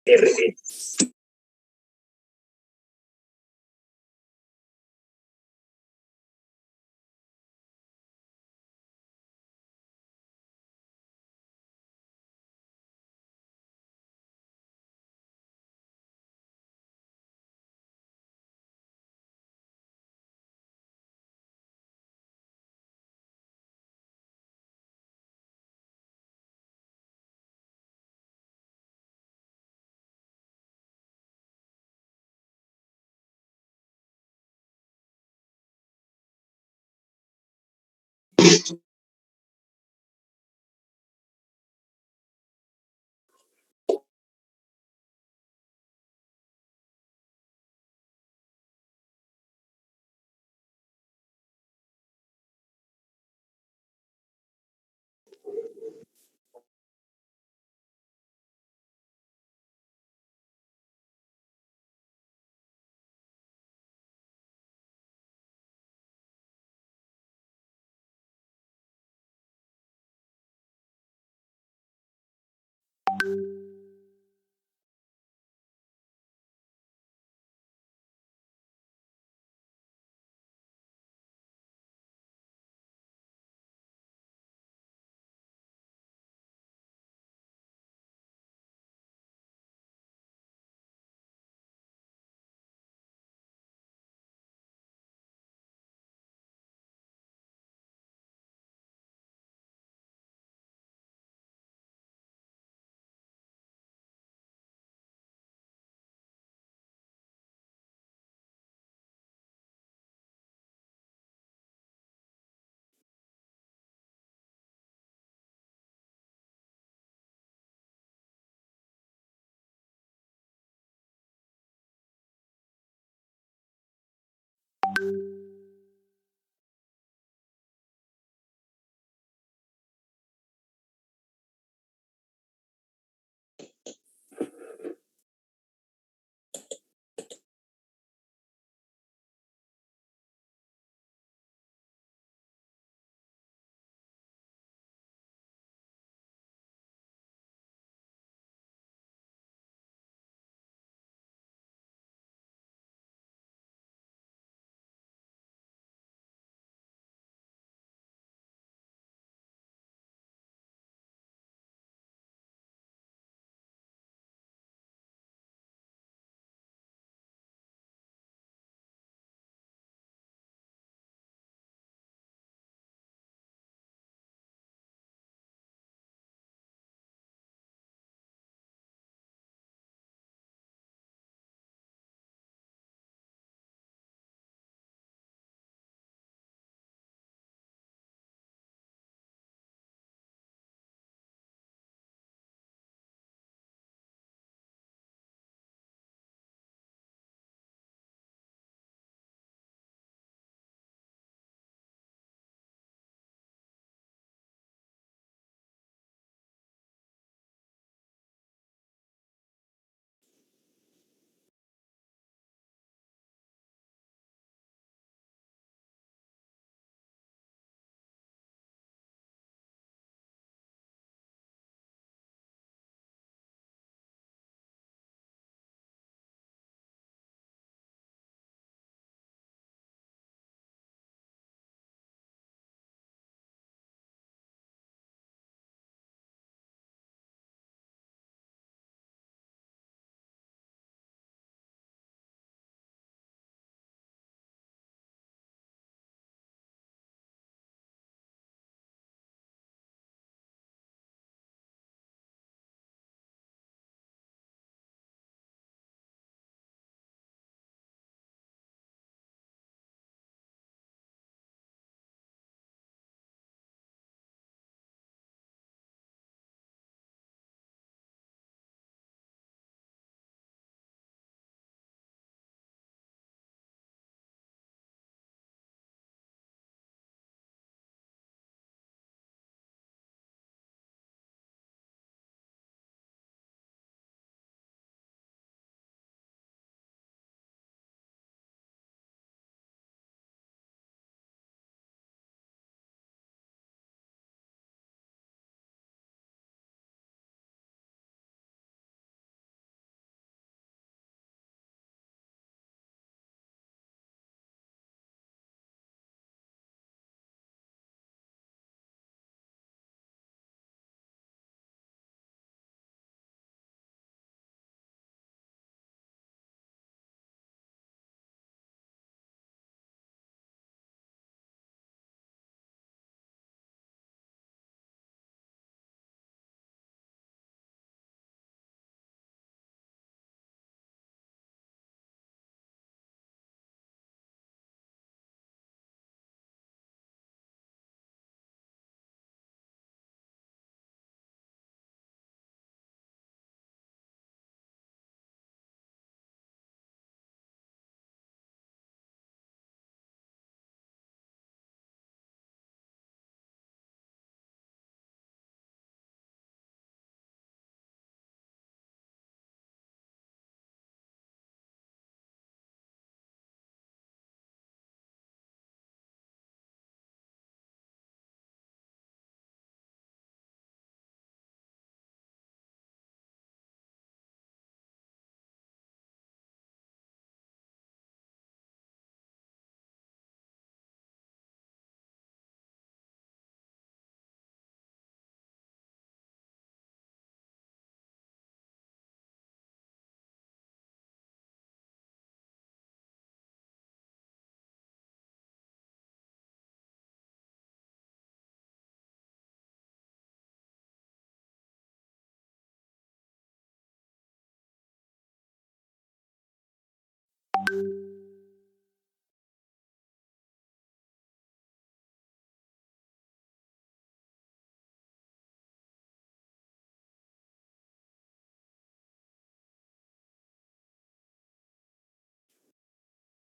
RE.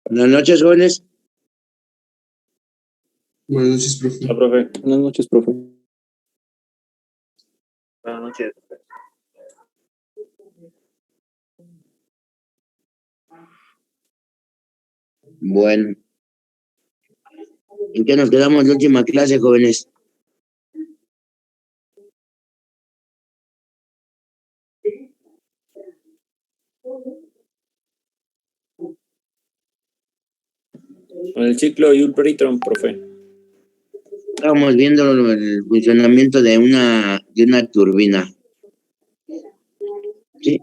Buenas noches, jóvenes. Buenas noches, profe. Hola, profe. Buenas noches, profe. Buenas noches. Bueno, ¿en qué nos quedamos en la última clase, jóvenes? Con el ciclo Joule-Brayton, profe. Estábamos viendo el funcionamiento de una turbina. ¿Sí?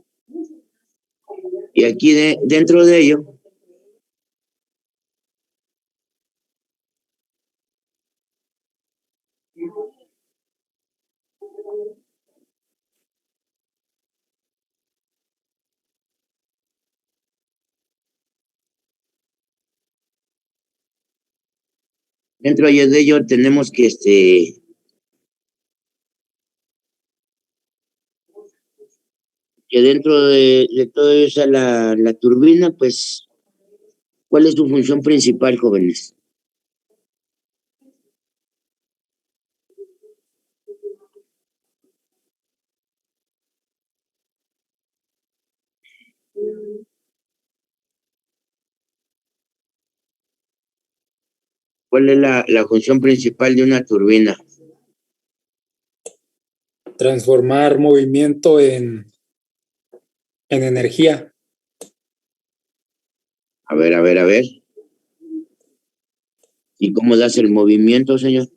Y aquí dentro de ello, tenemos que dentro de toda esa la turbina, pues, ¿cuál es su función principal, jóvenes? ¿Cuál es la función principal de una turbina? Transformar movimiento en energía. A ver. ¿Y cómo das el movimiento, señor?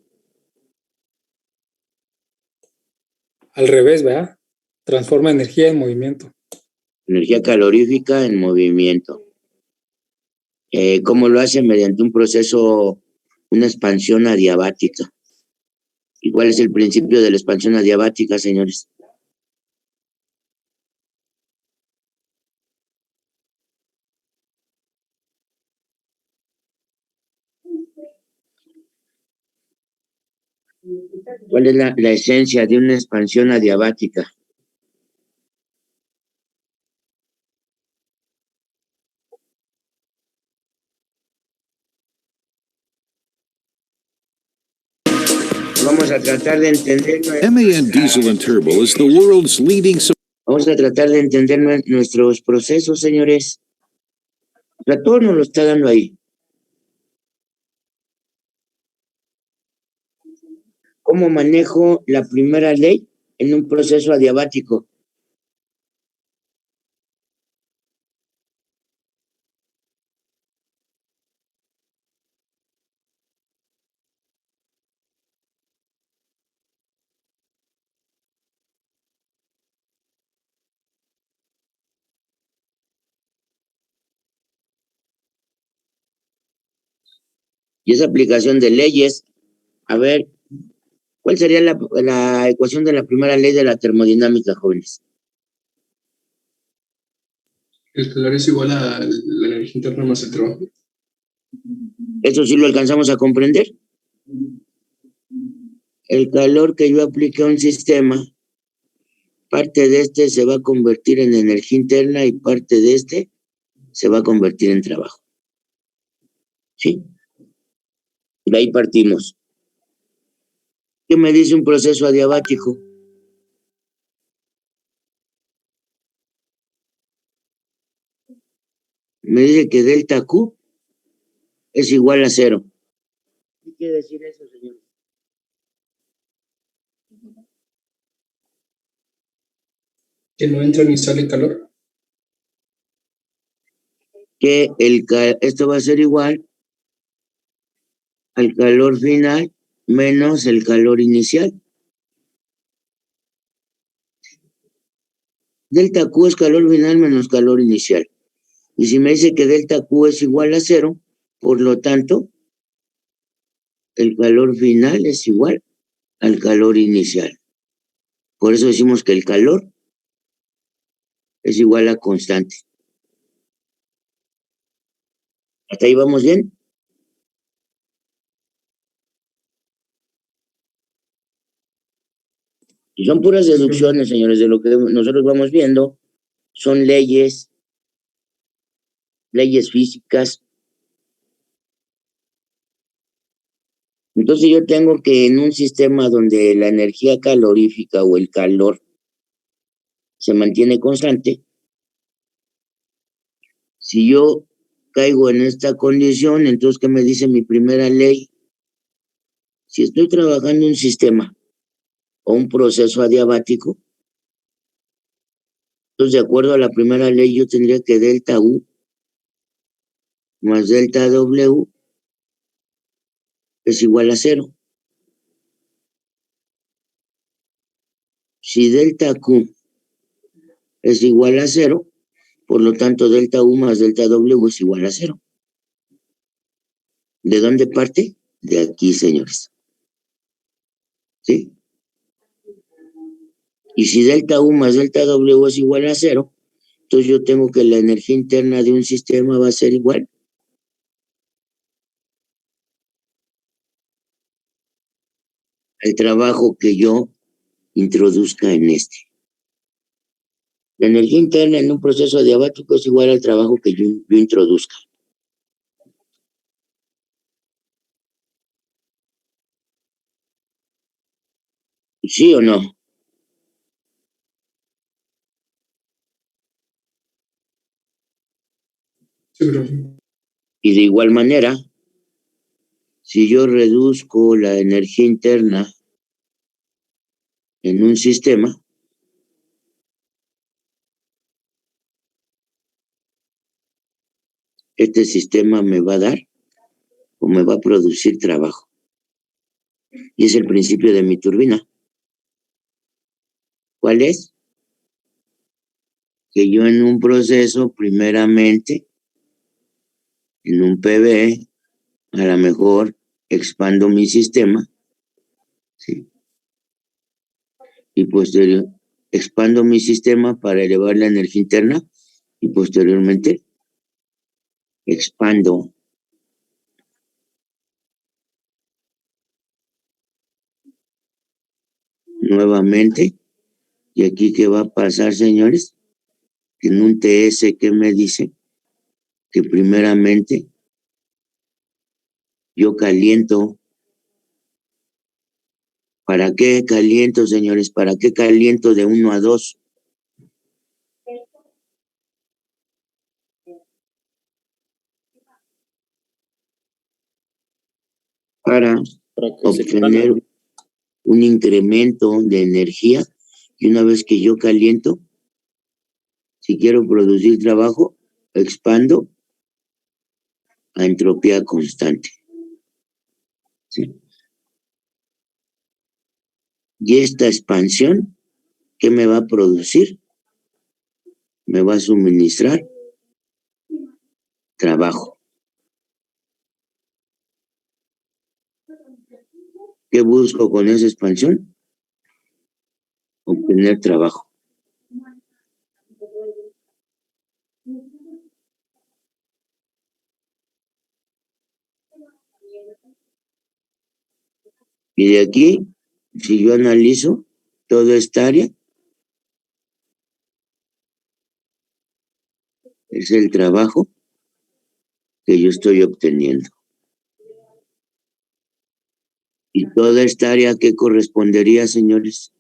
Al revés, ¿verdad? Transforma energía en movimiento. Energía calorífica en movimiento. ¿Cómo lo hace? Mediante un proceso, una expansión adiabática. ¿Y cuál es el principio de la expansión adiabática, señores? ¿Cuál es la esencia de una expansión adiabática? Vamos a tratar de entender. MAN Diesel and Turbo is the world's leading. Vamos a tratar de entender nuestros procesos, señores. O sea, todo nos lo está dando ahí. ¿Cómo manejo la primera ley en un proceso adiabático? Y esa aplicación de leyes, a ver, ¿cuál sería la ecuación de la primera ley de la termodinámica, jóvenes? El calor es igual a la energía interna más el trabajo. ¿Eso sí lo alcanzamos a comprender? El calor que yo aplique a un sistema, parte de este se va a convertir en energía interna y parte de este se va a convertir en trabajo. ¿Sí? De ahí partimos. ¿Qué me dice un proceso adiabático? Me dice que delta Q es igual a 0. ¿Qué quiere decir eso, señor? Que no entra ni sale calor. Que esto va a ser igual al calor final menos el calor inicial. Delta Q es calor final menos calor inicial. Y si me dice que delta Q es igual a 0, por lo tanto, el calor final es igual al calor inicial. Por eso decimos que el calor es igual a constante. ¿Hasta ahí vamos bien? Y son puras deducciones, señores, de lo que nosotros vamos viendo. Son leyes físicas Entonces yo tengo que en un sistema donde la energía calorífica o el calor se mantiene constante, si yo caigo en esta condición, entonces, ¿qué me dice mi primera ley? Si estoy trabajando un sistema o un proceso adiabático, entonces, de acuerdo a la primera ley, yo tendría que delta U más delta W es igual a 0. Si delta Q es igual a 0, por lo tanto, delta U más delta W es igual a 0. ¿De dónde parte? De aquí, señores. ¿Sí? Y si delta U más delta W es igual a 0, entonces yo tengo que la energía interna de un sistema va a ser igual al trabajo que yo introduzca en este. La energía interna en un proceso adiabático es igual al trabajo que yo introduzca. ¿Sí o no? Sí, profe. Y de igual manera, si yo reduzco la energía interna en un sistema, este sistema me va a dar o me va a producir trabajo. Y es el principio de mi turbina. ¿Cuál es? Que yo en un proceso, primeramente, en un PV, a lo mejor expando mi sistema, ¿sí? Y posterior, expando mi sistema para elevar la energía interna y posteriormente expando nuevamente. Y aquí, ¿qué va a pasar, señores? Que en un TS, ¿qué me dice? Que primeramente yo caliento. ¿Para qué caliento, señores? ¿Para qué caliento de 1 a 2? Para que se obtener expanda. un incremento de energía. Y una vez que yo caliento, si quiero producir trabajo, expando a entropía constante. ¿Sí? Y esta expansión, ¿qué me va a producir? Me va a suministrar trabajo. ¿Qué busco con esa expansión? Obtener trabajo. Y de aquí, si yo analizo toda esta área, es el trabajo que yo estoy obteniendo. Y toda esta área, ¿qué correspondería, señores?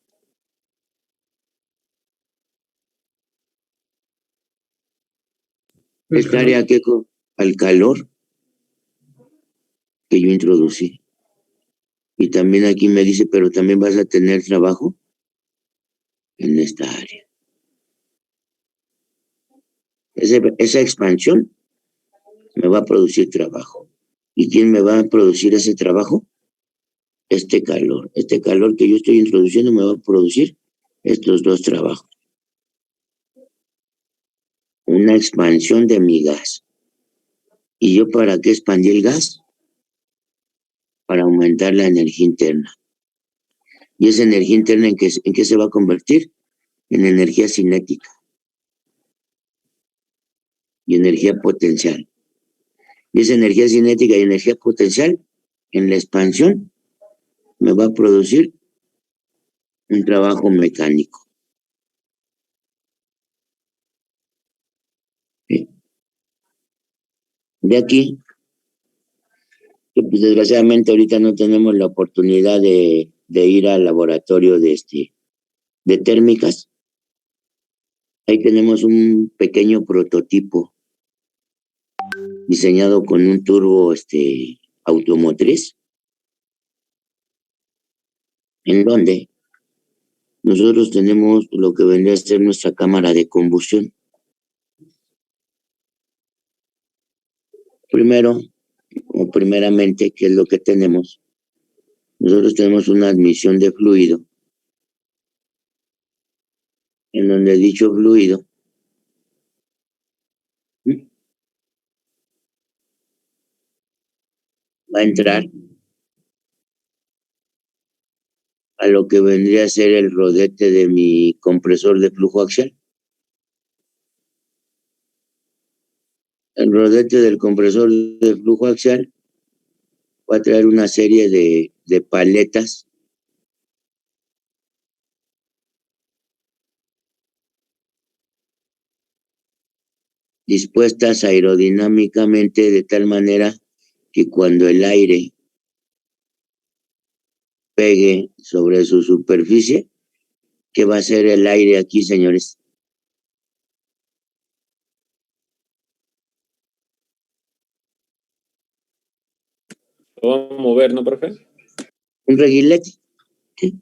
Esta área, ¿qué? Al calor que yo introducí. Y también aquí me dice, pero también vas a tener trabajo en esta área. Esa expansión me va a producir trabajo. ¿Y quién me va a producir ese trabajo? Este calor. Este calor que yo estoy introduciendo me va a producir estos dos trabajos. Una expansión de mi gas. ¿Y yo para qué expandí el gas? Para aumentar la energía interna. ¿Y esa energía interna en qué se va a convertir? En energía cinética y energía potencial. Y esa energía cinética y energía potencial en la expansión me va a producir un trabajo mecánico. ¿Sí? De aquí, que pues, desgraciadamente ahorita no tenemos la oportunidad de ir al laboratorio de térmicas. Ahí tenemos un pequeño prototipo diseñado con un turbo automotriz, en donde nosotros tenemos lo que vendría a ser nuestra cámara de combustión. Primeramente, ¿qué es lo que tenemos? Nosotros tenemos una admisión de fluido, en donde dicho fluido va a entrar a lo que vendría a ser el rodete de mi compresor de flujo axial. El rodete del compresor de flujo axial va a traer una serie de paletas dispuestas aerodinámicamente de tal manera que cuando el aire pegue sobre su superficie, ¿qué va a hacer el aire aquí, señores? Lo vamos a mover, ¿no, profe? Un reguilete. ¿Sí?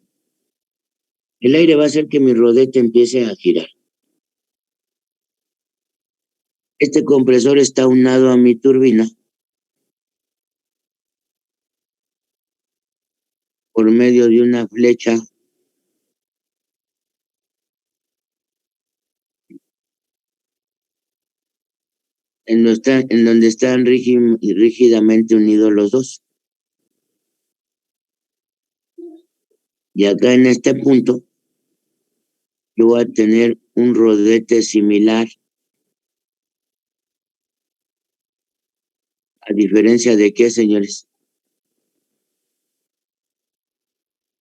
El aire va a hacer que mi rodete empiece a girar. Este compresor está unado a mi turbina por medio de una flecha en donde están rígidamente unidos los dos. Y acá en este punto, yo voy a tener un rodete similar, a diferencia de qué, señores.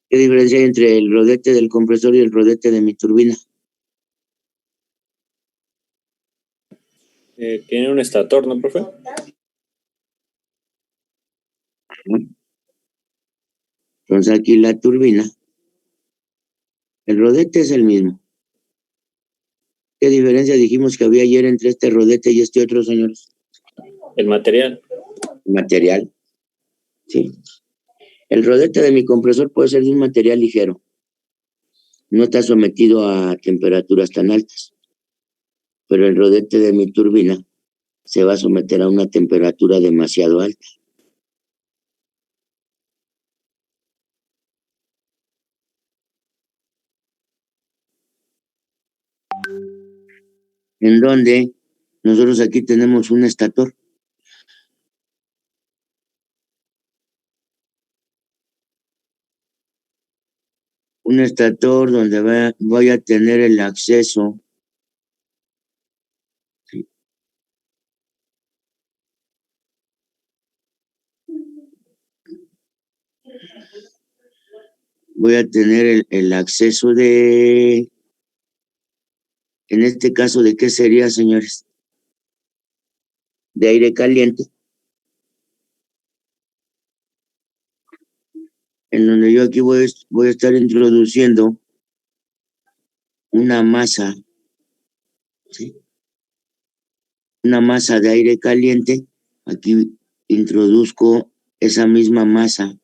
¿Qué diferencia hay entre el rodete del compresor y el rodete de mi turbina? Tiene un estator, ¿no, profe? Entonces aquí la turbina, el rodete es el mismo. ¿Qué diferencia dijimos que había ayer entre este rodete y este otro, señores? El material. Material. Sí. El rodete de mi compresor puede ser de un material ligero. No está sometido a temperaturas tan altas. Pero el rodete de mi turbina se va a someter a una temperatura demasiado alta. En donde nosotros aquí tenemos un estator. Un estator donde voy a tener el acceso voy a tener el acceso en este caso, ¿de qué sería, señores? De aire caliente, en donde yo aquí voy a estar introduciendo una masa, ¿sí? Una masa de aire caliente. Aquí introduzco esa misma masa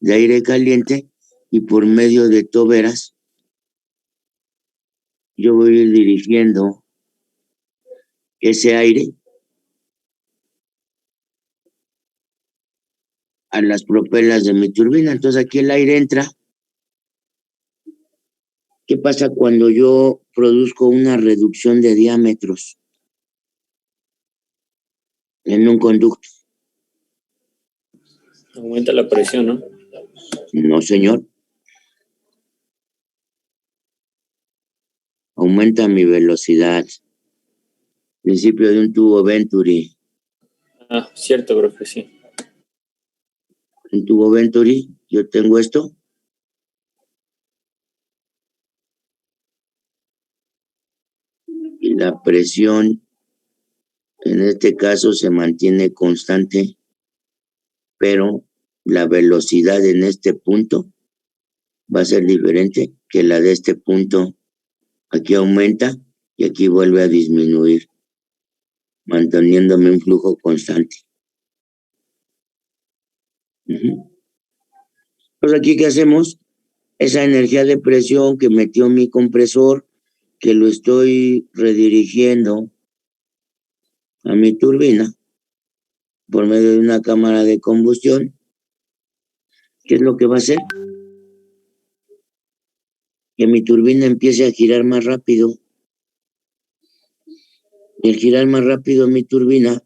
de aire caliente y por medio de toberas yo voy a ir dirigiendo ese aire a las propelas de mi turbina. Entonces aquí el aire entra. ¿Qué pasa cuando yo produzco una reducción de diámetros en un conducto? Aumenta la presión, ¿no? No, señor. Aumenta mi velocidad. Principio de un tubo Venturi. Ah, cierto, profe, sí. Un tubo Venturi, yo tengo esto. Y la presión, en este caso, se mantiene constante pero la velocidad en este punto va a ser diferente que la de este punto. Aquí aumenta y aquí vuelve a disminuir, manteniéndome un flujo constante. Pues aquí, ¿qué hacemos? Esa energía de presión que metió mi compresor, que lo estoy redirigiendo a mi turbina por medio de una cámara de combustión. ¿Qué es lo que va a hacer? Que mi turbina empiece a girar más rápido. Y al girar más rápido mi turbina,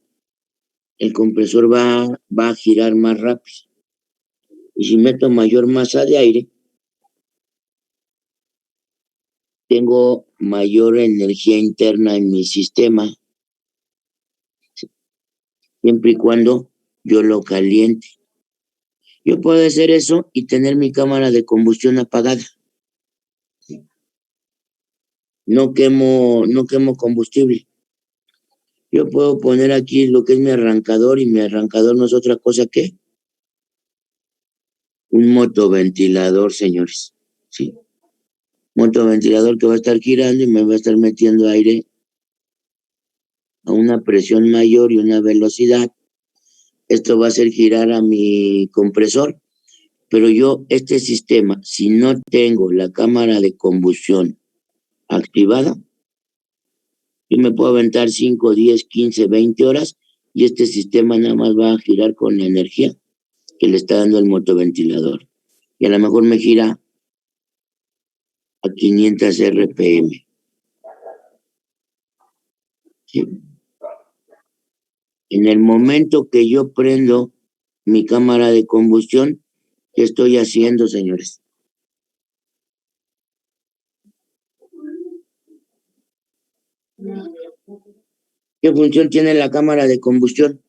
el compresor va a girar más rápido. Y si meto mayor masa de aire, tengo mayor energía interna en mi sistema, siempre y cuando yo lo caliente. Yo puedo hacer eso y tener mi cámara de combustión apagada. No quemo combustible. Yo puedo poner aquí lo que es mi arrancador, y mi arrancador no es otra cosa que un motoventilador, señores. Sí. Motoventilador que va a estar girando y me va a estar metiendo aire a una presión mayor y una velocidad. Esto va a hacer girar a mi compresor, pero yo, este sistema, si no tengo la cámara de combustión activada, yo me puedo aventar 5, 10, 15, 20 horas y este sistema nada más va a girar con la energía que le está dando el motoventilador. Y a lo mejor me gira a 500 RPM. ¿Sí? En el momento que yo prendo mi cámara de combustión, ¿qué estoy haciendo, señores? ¿Qué función tiene la cámara de combustión?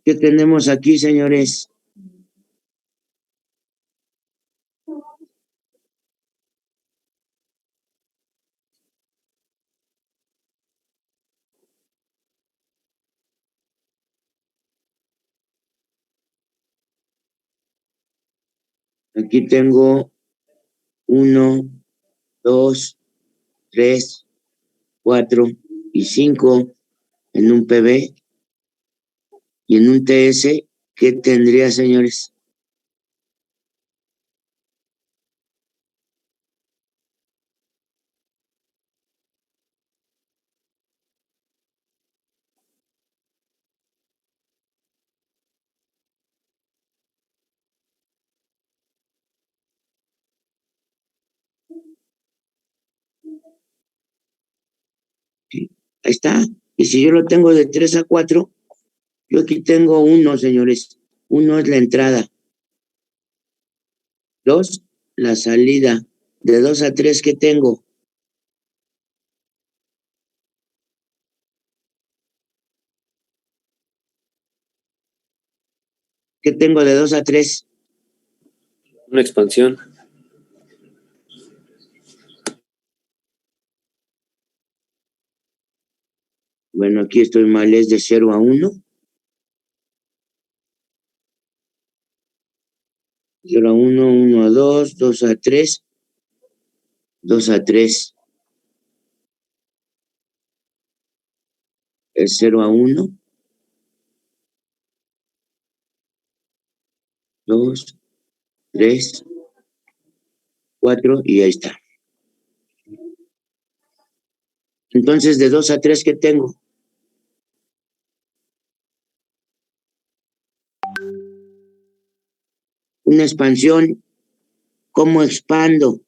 ¿Qué tenemos aquí, señores? Aquí tengo 1, 2, 3, 4 y 5 en un PB y en un TS. ¿Qué tendría, señores? Sí, ahí está. Y si yo lo tengo de 3 a 4, yo aquí tengo 1, señores. 1 es la entrada. 2, la salida. De 2 a 3, ¿qué tengo? ¿Qué tengo de 2 a 3? Una expansión. Bueno, aquí estoy mal, es de 0 a 1. 0 a 1, 1 a 2, 2 a 3, 2 a 3. Es 0 a 1, 2, 3, 4 y ahí está. Entonces, de 2 a 3, ¿qué tengo? Una expansión. ¿Cómo expando?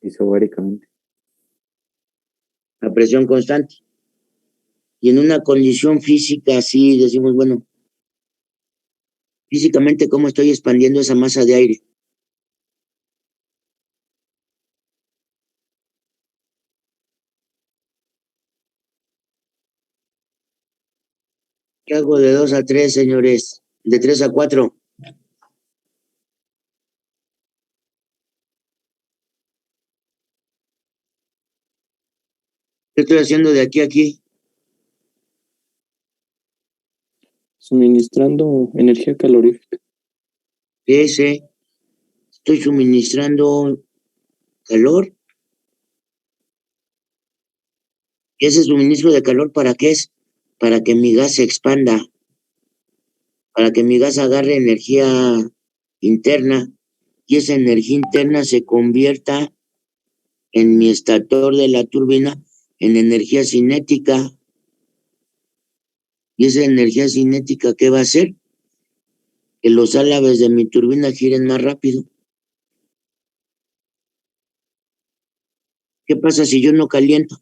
Isobáricamente. A presión constante. Y en una condición física así, decimos, bueno, físicamente, ¿cómo estoy expandiendo esa masa de aire? ¿Qué hago de 2 a 3, señores? De 3 a 4. ¿Qué estoy haciendo de aquí a aquí? Suministrando energía calorífica. Ese. Estoy suministrando calor. ¿Y ese suministro de calor para qué es? Para que mi gas se expanda, para que mi gas agarre energía interna y esa energía interna se convierta en mi estator de la turbina en energía cinética. ¿Y esa energía cinética qué va a hacer? Que los álabes de mi turbina giren más rápido. ¿Qué pasa si yo no caliento?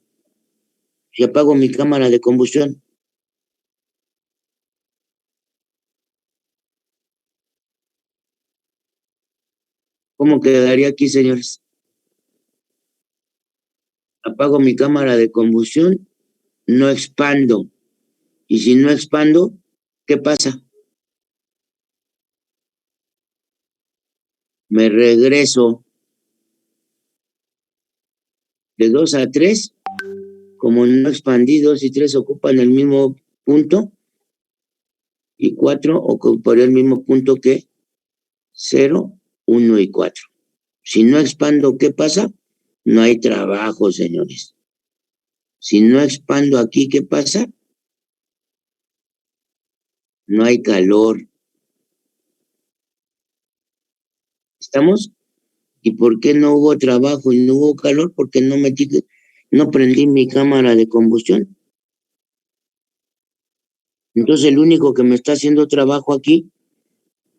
Si apago mi cámara de combustión. ¿Cómo quedaría aquí, señores? Apago mi cámara de combustión, no expando. Y si no expando, ¿qué pasa? Me regreso de 2 a 3, como no expandí, 2 y 3 ocupan el mismo punto, y 4 ocuparía el mismo punto que 0, 1 y 4. Si no expando, ¿qué pasa? No hay trabajo, señores. Si no expando aquí, ¿qué pasa? No hay calor. ¿Estamos? ¿Y por qué no hubo trabajo y no hubo calor? Porque no prendí mi cámara de combustión. Entonces el único que me está haciendo trabajo aquí,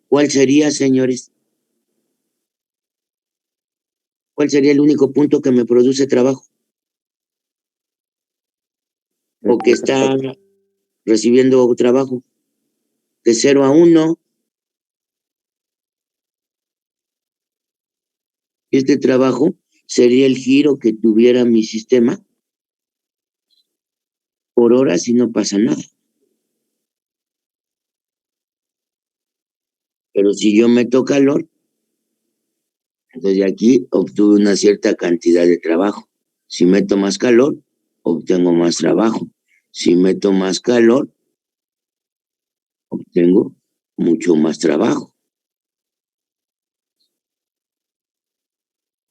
¿cuál sería, señores? ¿Cuál sería el único punto que me produce trabajo? O que está recibiendo trabajo de 0 a 1. Este trabajo sería el giro que tuviera mi sistema por horas y no pasa nada. Pero si yo meto calor, desde aquí obtuve una cierta cantidad de trabajo. Si meto más calor, obtengo más trabajo. Si meto más calor, obtengo mucho más trabajo.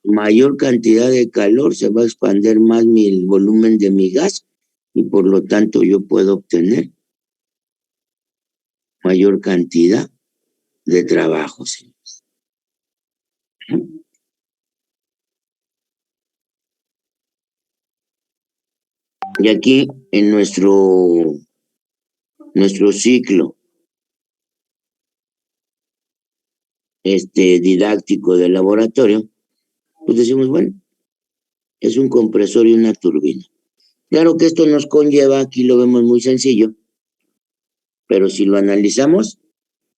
Mayor cantidad de calor, se va a expandir más el volumen de mi gas y por lo tanto yo puedo obtener mayor cantidad de trabajo. Señores. Y aquí en nuestro ciclo didáctico de laboratorio, pues decimos, bueno, es un compresor y una turbina. Claro que esto nos conlleva, aquí lo vemos muy sencillo, pero si lo analizamos,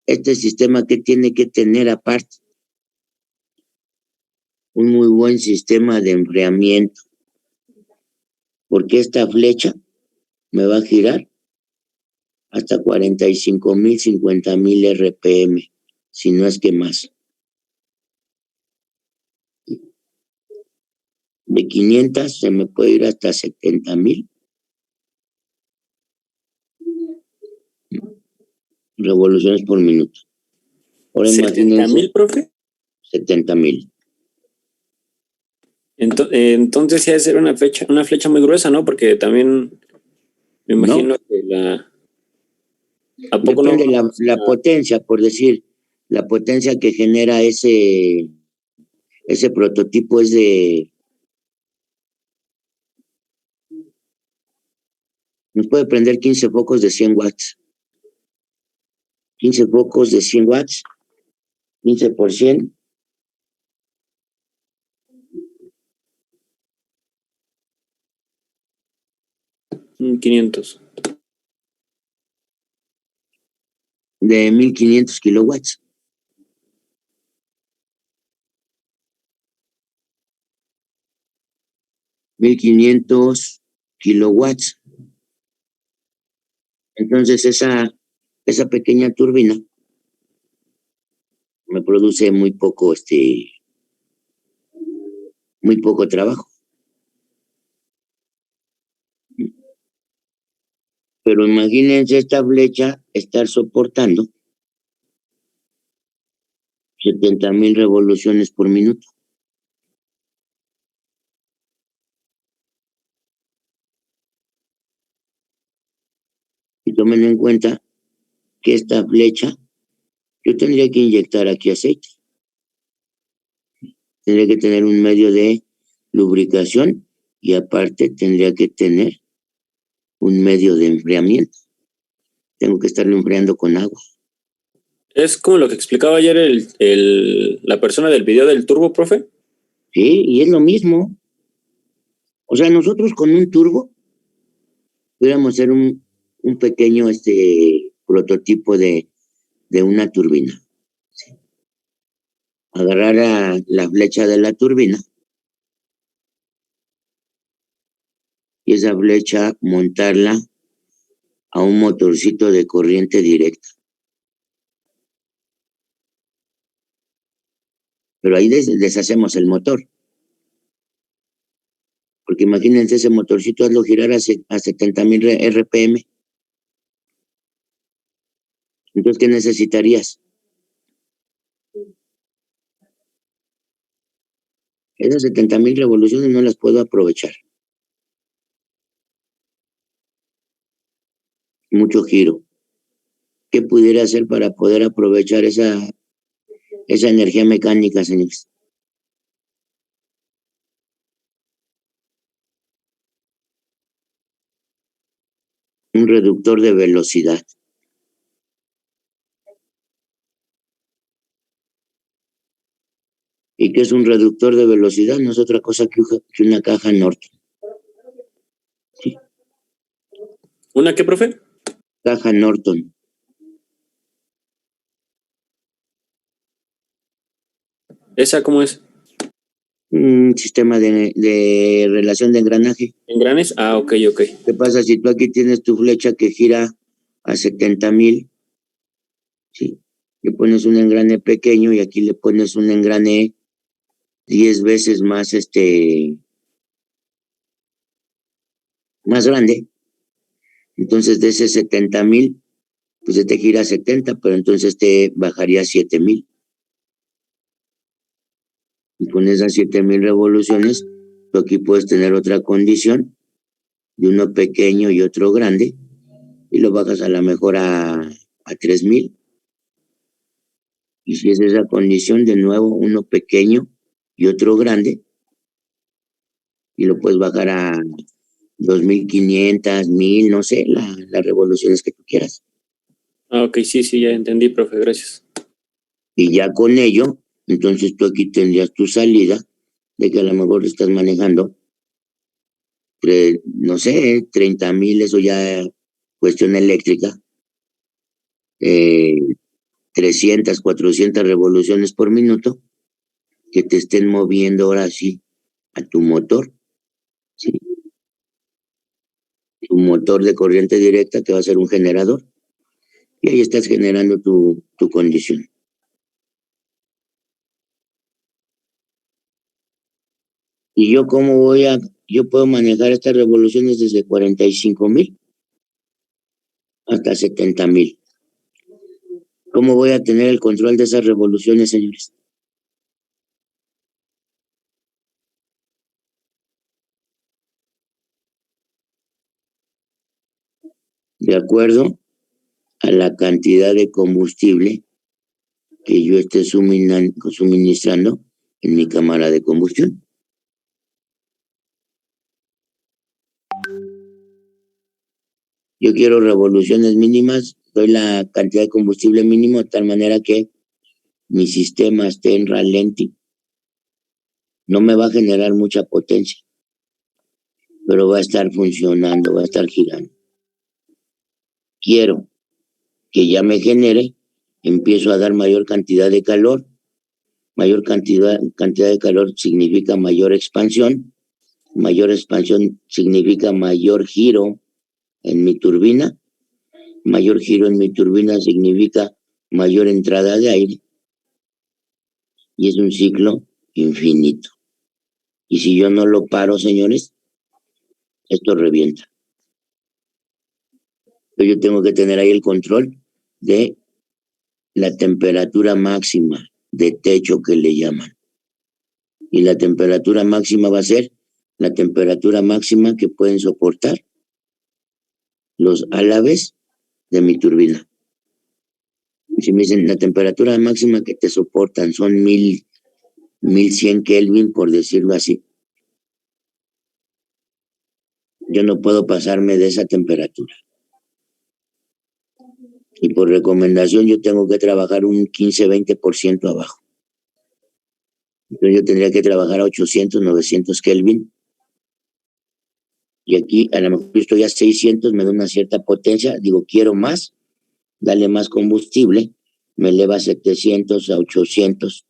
este sistema que tiene que tener aparte un muy buen sistema de enfriamiento, porque esta flecha me va a girar hasta 45,000, 50,000 RPM, si no es que más. De 500 se me puede ir hasta 70,000 revoluciones por minuto. Ahora imagínense. ¿70,000, profe? 70,000. Entonces sí ha de ser una flecha muy gruesa, ¿no? Porque también me imagino que ¿a poco depende no? la potencia, por decir, la potencia que genera ese prototipo es nos puede prender 15 focos de 100 watts. 15 focos de 100 watts, 15 por 100. $500. De 1500 kilowatts. $1,500 kilowatts. Entonces esa pequeña turbina me produce muy poco trabajo. Pero imagínense esta flecha estar soportando 70,000 revoluciones por minuto. Y tomen en cuenta que esta flecha, yo tendría que inyectar aquí aceite. Tendría que tener un medio de lubricación y aparte tendría que tener un medio de enfriamiento. Tengo que estarlo enfriando con agua. Es como lo que explicaba ayer la persona del video del turbo, profe. Sí, y es lo mismo. O sea, nosotros con un turbo pudiéramos hacer un pequeño prototipo de una turbina. ¿Sí? Agarrar a la flecha de la turbina y esa flecha montarla a un motorcito de corriente directa. Pero ahí deshacemos el motor. Porque imagínense ese motorcito, hazlo girar a 70,000 RPM. Entonces, ¿qué necesitarías? Esas 70,000 revoluciones no las puedo aprovechar. Mucho giro. ¿Qué pudiera hacer para poder aprovechar esa energía mecánica, señores? Un reductor de velocidad. ¿Y qué es un reductor de velocidad? No es otra cosa que una caja Norton. ¿Sí? ¿Una qué, profe? Caja Norton. ¿Esa cómo es? Un sistema de relación de engranaje. ¿Engranes? Ah, ok. ¿Qué pasa si tú aquí tienes tu flecha que gira a 70,000? ¿Sí? Le pones un engrane pequeño y aquí le pones un engrane 10 veces más más grande. Entonces de ese 70,000, pues te gira a 70, pero entonces te bajaría a 7,000. Y con esas 7,000 revoluciones, tú aquí puedes tener otra condición de uno pequeño y otro grande, y lo bajas a lo mejor a 3,000. Y si es esa condición, de nuevo, uno pequeño y otro grande, y lo puedes bajar a 2,500, 1,000, no sé, las revoluciones que tú quieras. Ah, ok, sí, ya entendí, profe, gracias. Y ya con ello, entonces tú aquí tendrías tu salida de que a lo mejor estás manejando, no sé, 30,000, eso ya cuestión eléctrica, 300, 400 revoluciones por minuto, que te estén moviendo ahora sí a tu motor, ¿sí? Tu motor de corriente directa que va a ser un generador, y ahí estás generando tu condición. Y yo yo puedo manejar estas revoluciones desde 45,000 hasta 70,000. ¿Cómo voy a tener el control de esas revoluciones, señores? De acuerdo a la cantidad de combustible que yo esté suministrando en mi cámara de combustión. Yo quiero revoluciones mínimas, doy la cantidad de combustible mínimo de tal manera que mi sistema esté en ralenti. No me va a generar mucha potencia, pero va a estar funcionando, va a estar girando. Quiero que ya me genere, empiezo a dar mayor cantidad de calor. Mayor cantidad de calor significa mayor expansión significa mayor giro en mi turbina, Mayor giro en mi turbina significa mayor entrada de aire. Y es un ciclo infinito. Y si yo no lo paro, señores, esto revienta. Yo tengo que tener ahí el control de la temperatura máxima de techo que le llaman. Y la temperatura máxima va a ser la temperatura máxima que pueden soportar los álabes de mi turbina. Si me dicen la temperatura máxima que te soportan son 1100 Kelvin, por decirlo así, yo no puedo pasarme de esa temperatura. Y por recomendación yo tengo que trabajar un 15-20% abajo. Entonces yo tendría que trabajar a 800, 900 Kelvin. Y aquí a lo mejor estoy a 600, me da una cierta potencia, digo, quiero más, dale más combustible, me eleva a 700, a 800.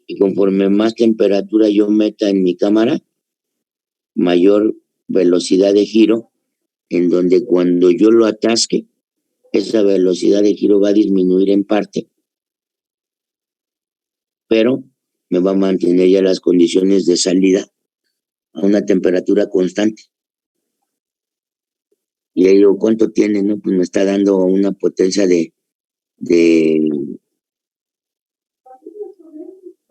Y conforme más temperatura yo meta en mi cámara, mayor velocidad de giro, en donde cuando yo lo atasque, esa velocidad de giro va a disminuir en parte, pero me va a mantener ya las condiciones de salida a una temperatura constante. Y ahí digo, ¿cuánto tiene? No, pues me está dando una potencia de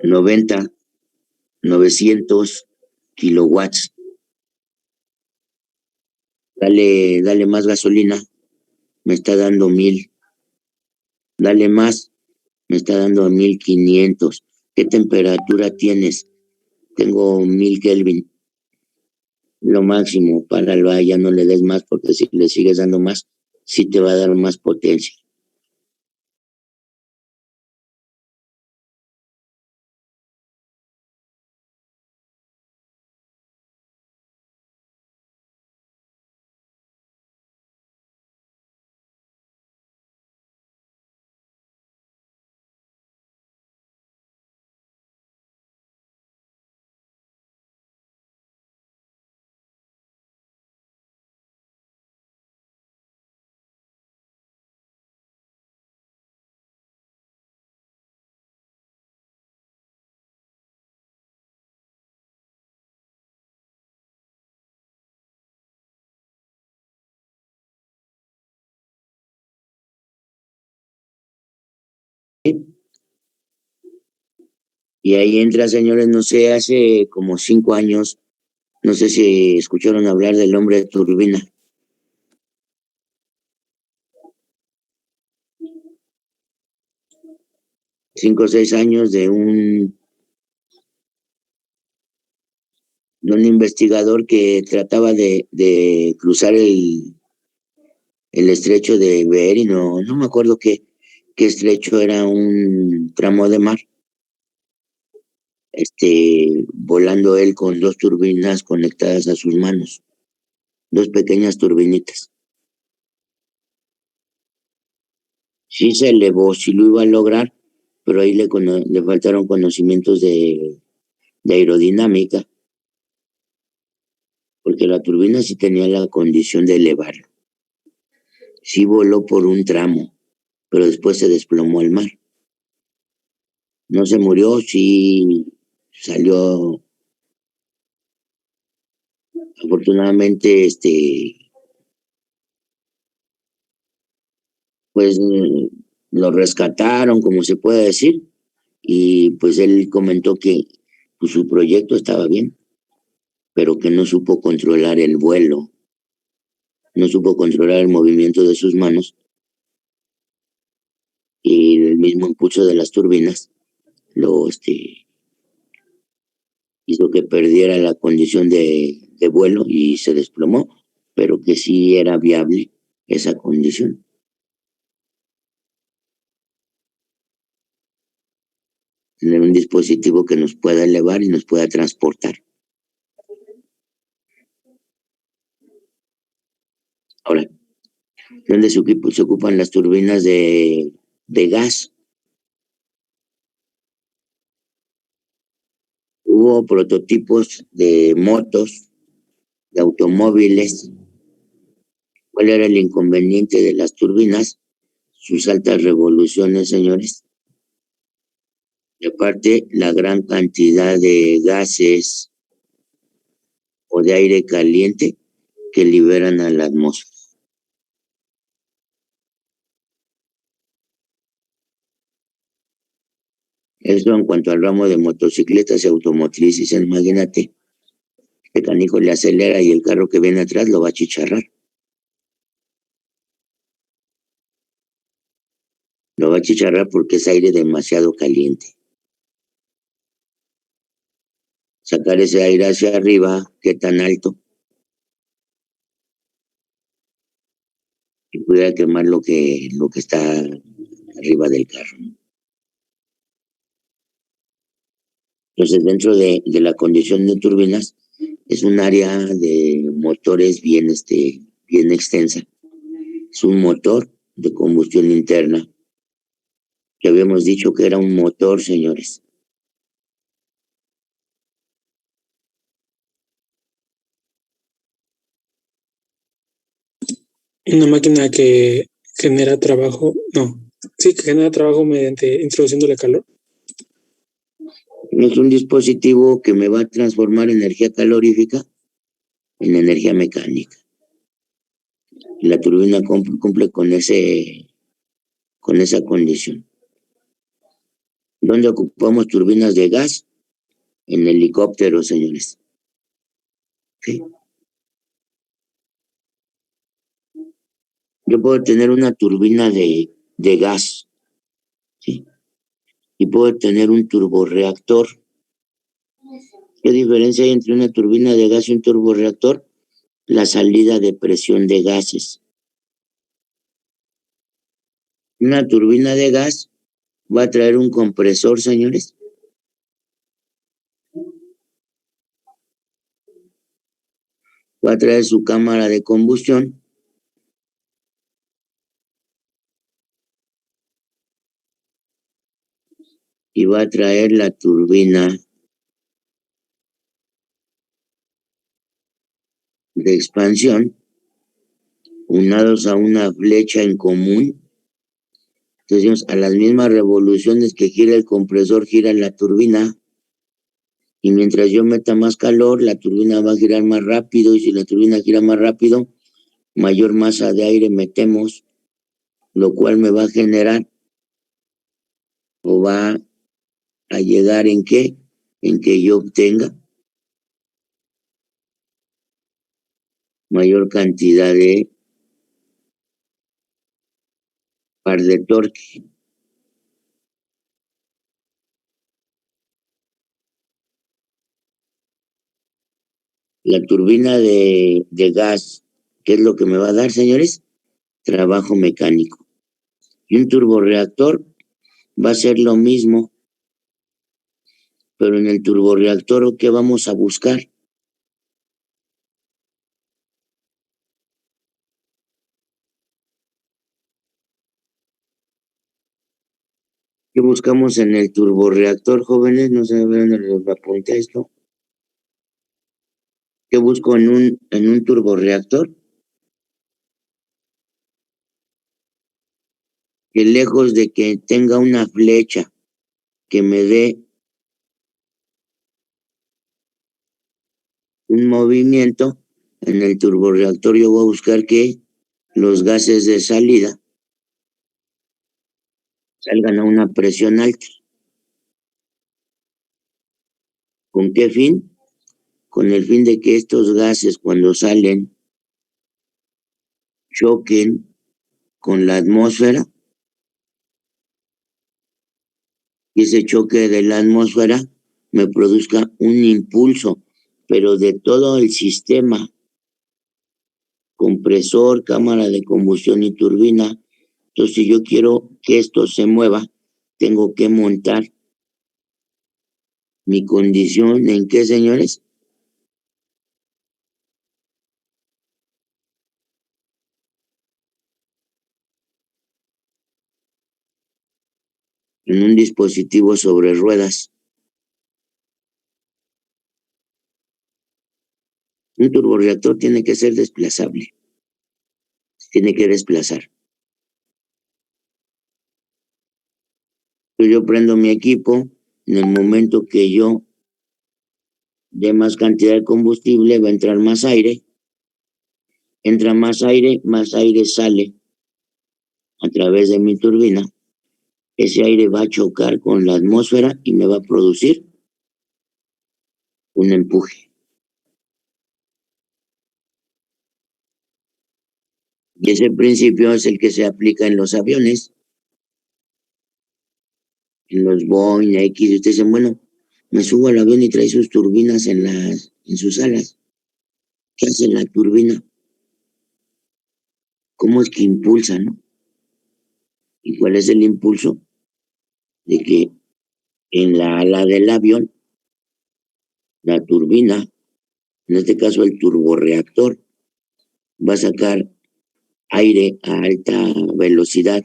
900 kilowatts. Dale más gasolina, me está dando 1000. Dale más, me está dando 1500. ¿Qué temperatura tienes? Tengo 1000 Kelvin. Lo máximo, páralo ahí, ya no le des más, porque si le sigues dando más, sí te va a dar más potencia. Y ahí entra, señores, no sé, hace como 5 años, no sé si escucharon hablar del hombre de turbina. 5 o 6 años de un investigador que trataba de cruzar el estrecho de Bering, no me acuerdo qué estrecho era, un tramo de mar, volando él con 2 turbinas conectadas a sus manos, 2 pequeñas turbinitas. Sí se elevó, sí lo iba a lograr, pero ahí le faltaron conocimientos de aerodinámica, porque la turbina sí tenía la condición de elevarlo. Sí voló por un tramo, pero después se desplomó al mar. No se murió, sí salió, afortunadamente, pues lo rescataron, como se puede decir, y pues él comentó que pues, su proyecto estaba bien, pero que no supo controlar el vuelo, no supo controlar el movimiento de sus manos, y el mismo impulso de las turbinas lo hizo que perdiera la condición de vuelo y se desplomó, pero que sí era viable esa condición. Tener un dispositivo que nos pueda elevar y nos pueda transportar. Ahora, ¿dónde se ocupan las turbinas de gas? Hubo prototipos de motos, de automóviles, ¿Cuál era el inconveniente de las turbinas? Sus altas revoluciones, señores. Y aparte, la gran cantidad de gases o de aire caliente que liberan a la atmósfera. Eso en cuanto al ramo de motocicletas y automotrices. Imagínate, el canijo le acelera y el carro que viene atrás lo va a chicharrar. Lo va a chicharrar porque es aire demasiado caliente. Sacar ese aire hacia arriba, ¿qué tan alto? Y pudiera quemar lo que está arriba del carro, ¿no? Entonces, dentro de la condición de turbinas, es un área de motores bien extensa. Es un motor de combustión interna. Que habíamos dicho que era un motor, señores. Una máquina que genera trabajo, que genera trabajo mediante introduciéndole calor. Es un dispositivo que me va a transformar energía calorífica en energía mecánica. Y la turbina cumple con esa condición. ¿Dónde ocupamos turbinas de gas? En helicópteros, señores. ¿Sí? Yo puedo tener una turbina de gas, ¿sí? Y puedo tener un turborreactor. ¿Qué diferencia hay entre una turbina de gas y un turborreactor? La salida de presión de gases. Una turbina de gas va a traer un compresor, señores. Va a traer su cámara de combustión. Y va a traer la turbina de expansión, unados a una flecha en común. Entonces, a las mismas revoluciones que gira el compresor, gira la turbina. Y mientras yo meta más calor, la turbina va a girar más rápido. Y si la turbina gira más rápido, mayor masa de aire metemos, lo cual me va a generar o va a llegar en qué? En que yo obtenga mayor cantidad de par de torque. La turbina de gas, ¿qué es lo que me va a dar, señores? Trabajo mecánico. Y un turborreactor va a ser lo mismo, pero en el turborreactor, ¿qué vamos a buscar? ¿Qué buscamos en el turborreactor, jóvenes? No sé dónde les apunté esto. ¿Qué busco en un turborreactor? Que lejos de que tenga una flecha que me dé un movimiento, en el turborreactor yo voy a buscar que los gases de salida salgan a una presión alta. ¿Con qué fin? Con el fin de que estos gases cuando salen choquen con la atmósfera y ese choque de la atmósfera me produzca un impulso, pero de todo el sistema, compresor, cámara de combustión y turbina. Entonces, si yo quiero que esto se mueva, tengo que montar mi condición en qué, señores? En un dispositivo sobre ruedas. Un turborreactor tiene que ser desplazable. tiene que desplazar. Yo prendo mi equipo, en el momento que yo dé más cantidad de combustible, va a entrar más aire. Entra más aire sale a través de mi turbina. Ese aire va a chocar con la atmósfera y me va a producir un empuje. Y ese principio es el que se aplica en los aviones, en los Boeing X. Y ustedes dicen, bueno, me subo al avión y trae sus turbinas en sus alas. ¿Qué hace la turbina? ¿Cómo es que impulsa, no? ¿Y cuál es el impulso? De que en la ala del avión, la turbina, en este caso el turborreactor, va a sacar aire a alta velocidad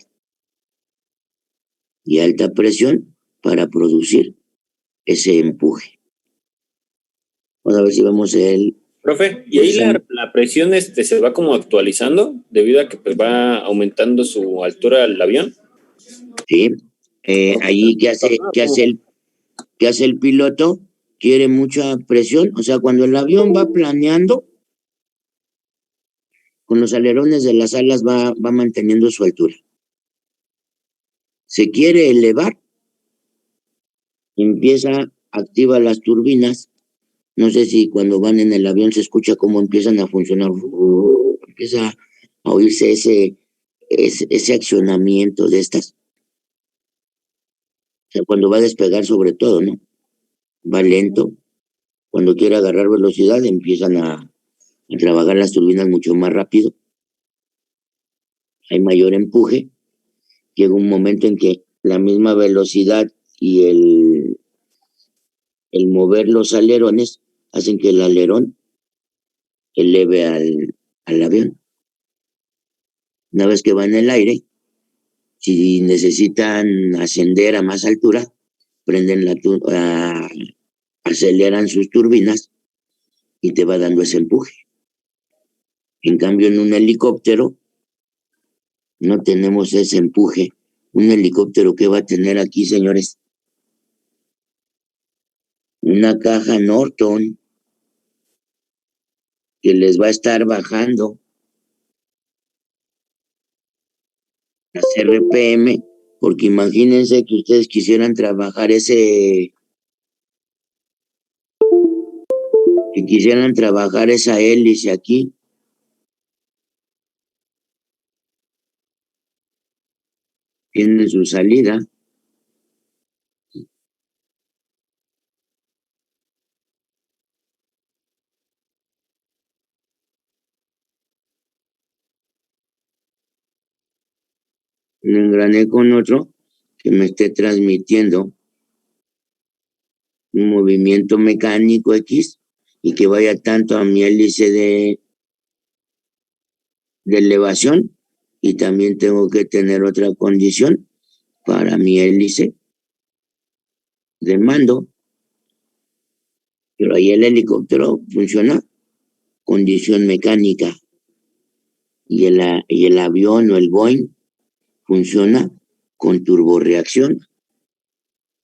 y alta presión para producir ese empuje. Vamos a ver si vemos el... Profe, ¿y ahí la presión se va como actualizando debido a que pues, va aumentando su altura al avión? Sí. Ahí, ¿qué hace el piloto? Quiere mucha presión. O sea, cuando el avión va planeando, con los alerones de las alas va manteniendo su altura. Se quiere elevar, activa las turbinas. No sé si cuando van en el avión se escucha cómo empiezan a funcionar. Empieza a oírse ese accionamiento de estas. O sea, cuando va a despegar sobre todo, ¿no? Va lento. Cuando quiere agarrar velocidad empiezan a trabajar las turbinas mucho más rápido. Hay mayor empuje. Llega un momento en que la misma velocidad y el mover los alerones hacen que el alerón eleve al avión. Una vez que va en el aire, si necesitan ascender a más altura, aceleran sus turbinas y te va dando ese empuje. En cambio, en un helicóptero no tenemos ese empuje. Un helicóptero, ¿qué va a tener aquí, señores? Una caja Norton que les va a estar bajando las RPM, porque imagínense que ustedes quisieran trabajar esa hélice aquí. Tienen su salida. Lo engrané con otro que me esté transmitiendo un movimiento mecánico X y que vaya tanto a mi hélice de elevación, y también tengo que tener otra condición para mi hélice de mando. Pero ahí el helicóptero funciona condición mecánica y el avión o el Boeing funciona con turborreacción.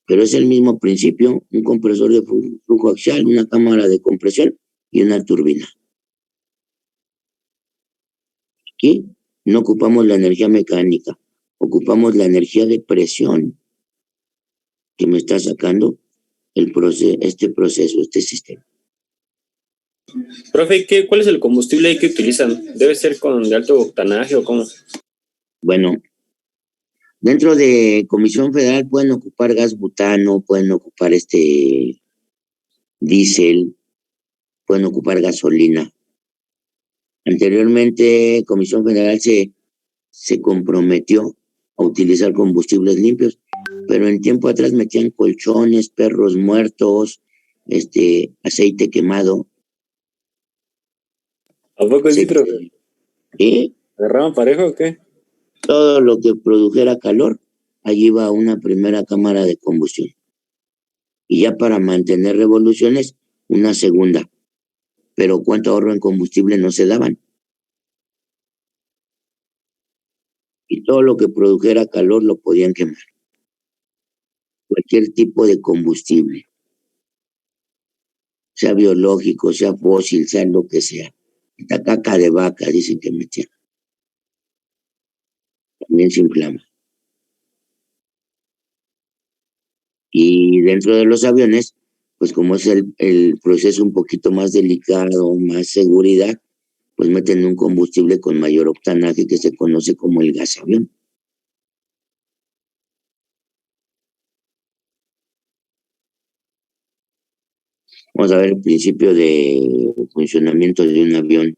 Pero es el mismo principio, un compresor de flujo axial, una cámara de compresión y una turbina. Aquí no ocupamos la energía mecánica, ocupamos la energía de presión que me está sacando este proceso, este sistema. Profe, ¿cuál es el combustible que utilizan? ¿Debe ser de alto octanaje o cómo? Bueno, dentro de Comisión Federal pueden ocupar gas butano, pueden ocupar diésel, pueden ocupar gasolina. Anteriormente, Comisión Federal se comprometió a utilizar combustibles limpios, pero en tiempo atrás metían colchones, perros muertos, aceite quemado. ¿A poco sí, profe? ¿Sí? ¿Agarraban parejo o qué? Todo lo que produjera calor, allí va una primera cámara de combustión. Y ya para mantener revoluciones, una segunda. Pero cuánto ahorro en combustible no se daban. y todo lo que produjera calor lo podían quemar. Cualquier tipo de combustible, sea biológico, sea fósil, sea lo que sea. Esta caca de vaca, dicen que metían. También se inflama. Y dentro de los aviones, pues como es el proceso un poquito más delicado, más seguridad, pues meten un combustible con mayor octanaje que se conoce como el gasavión. Vamos a ver el principio de funcionamiento de un avión.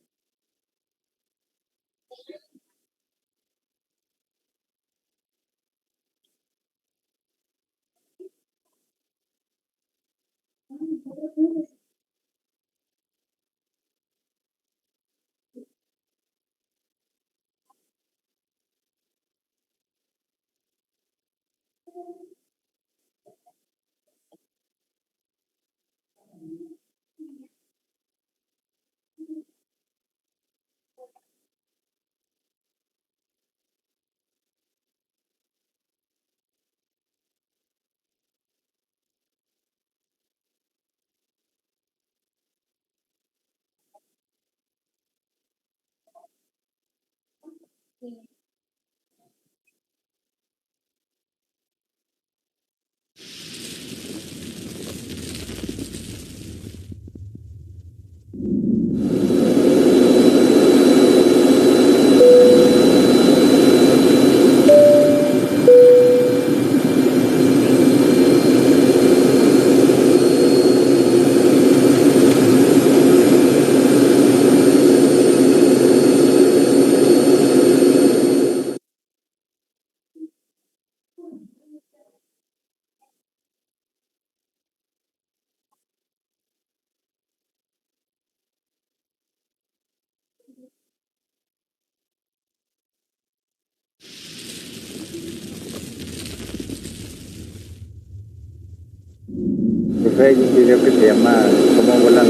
Pues hay un video que se llama ¿Cómo vuelan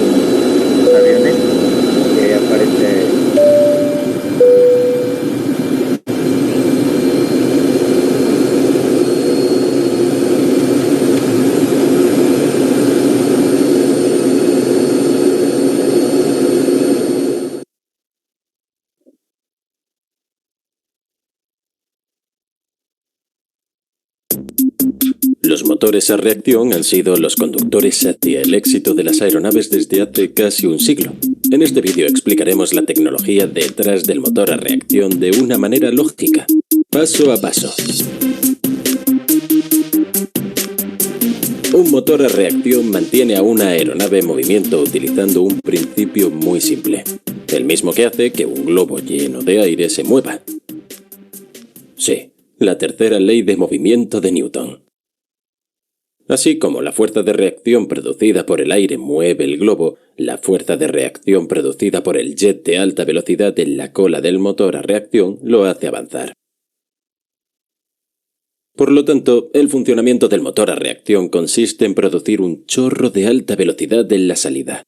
los aviones? Que aparece. Los motores a reacción han sido los conductores hacia el éxito de las aeronaves desde hace casi un siglo. En este vídeo explicaremos la tecnología detrás del motor a reacción de una manera lógica, paso a paso. Un motor a reacción mantiene a una aeronave en movimiento utilizando un principio muy simple, el mismo que hace que un globo lleno de aire se mueva. Sí, la tercera ley de movimiento de Newton. Así como la fuerza de reacción producida por el aire mueve el globo, la fuerza de reacción producida por el jet de alta velocidad en la cola del motor a reacción lo hace avanzar. Por lo tanto, el funcionamiento del motor a reacción consiste en producir un chorro de alta velocidad en la salida.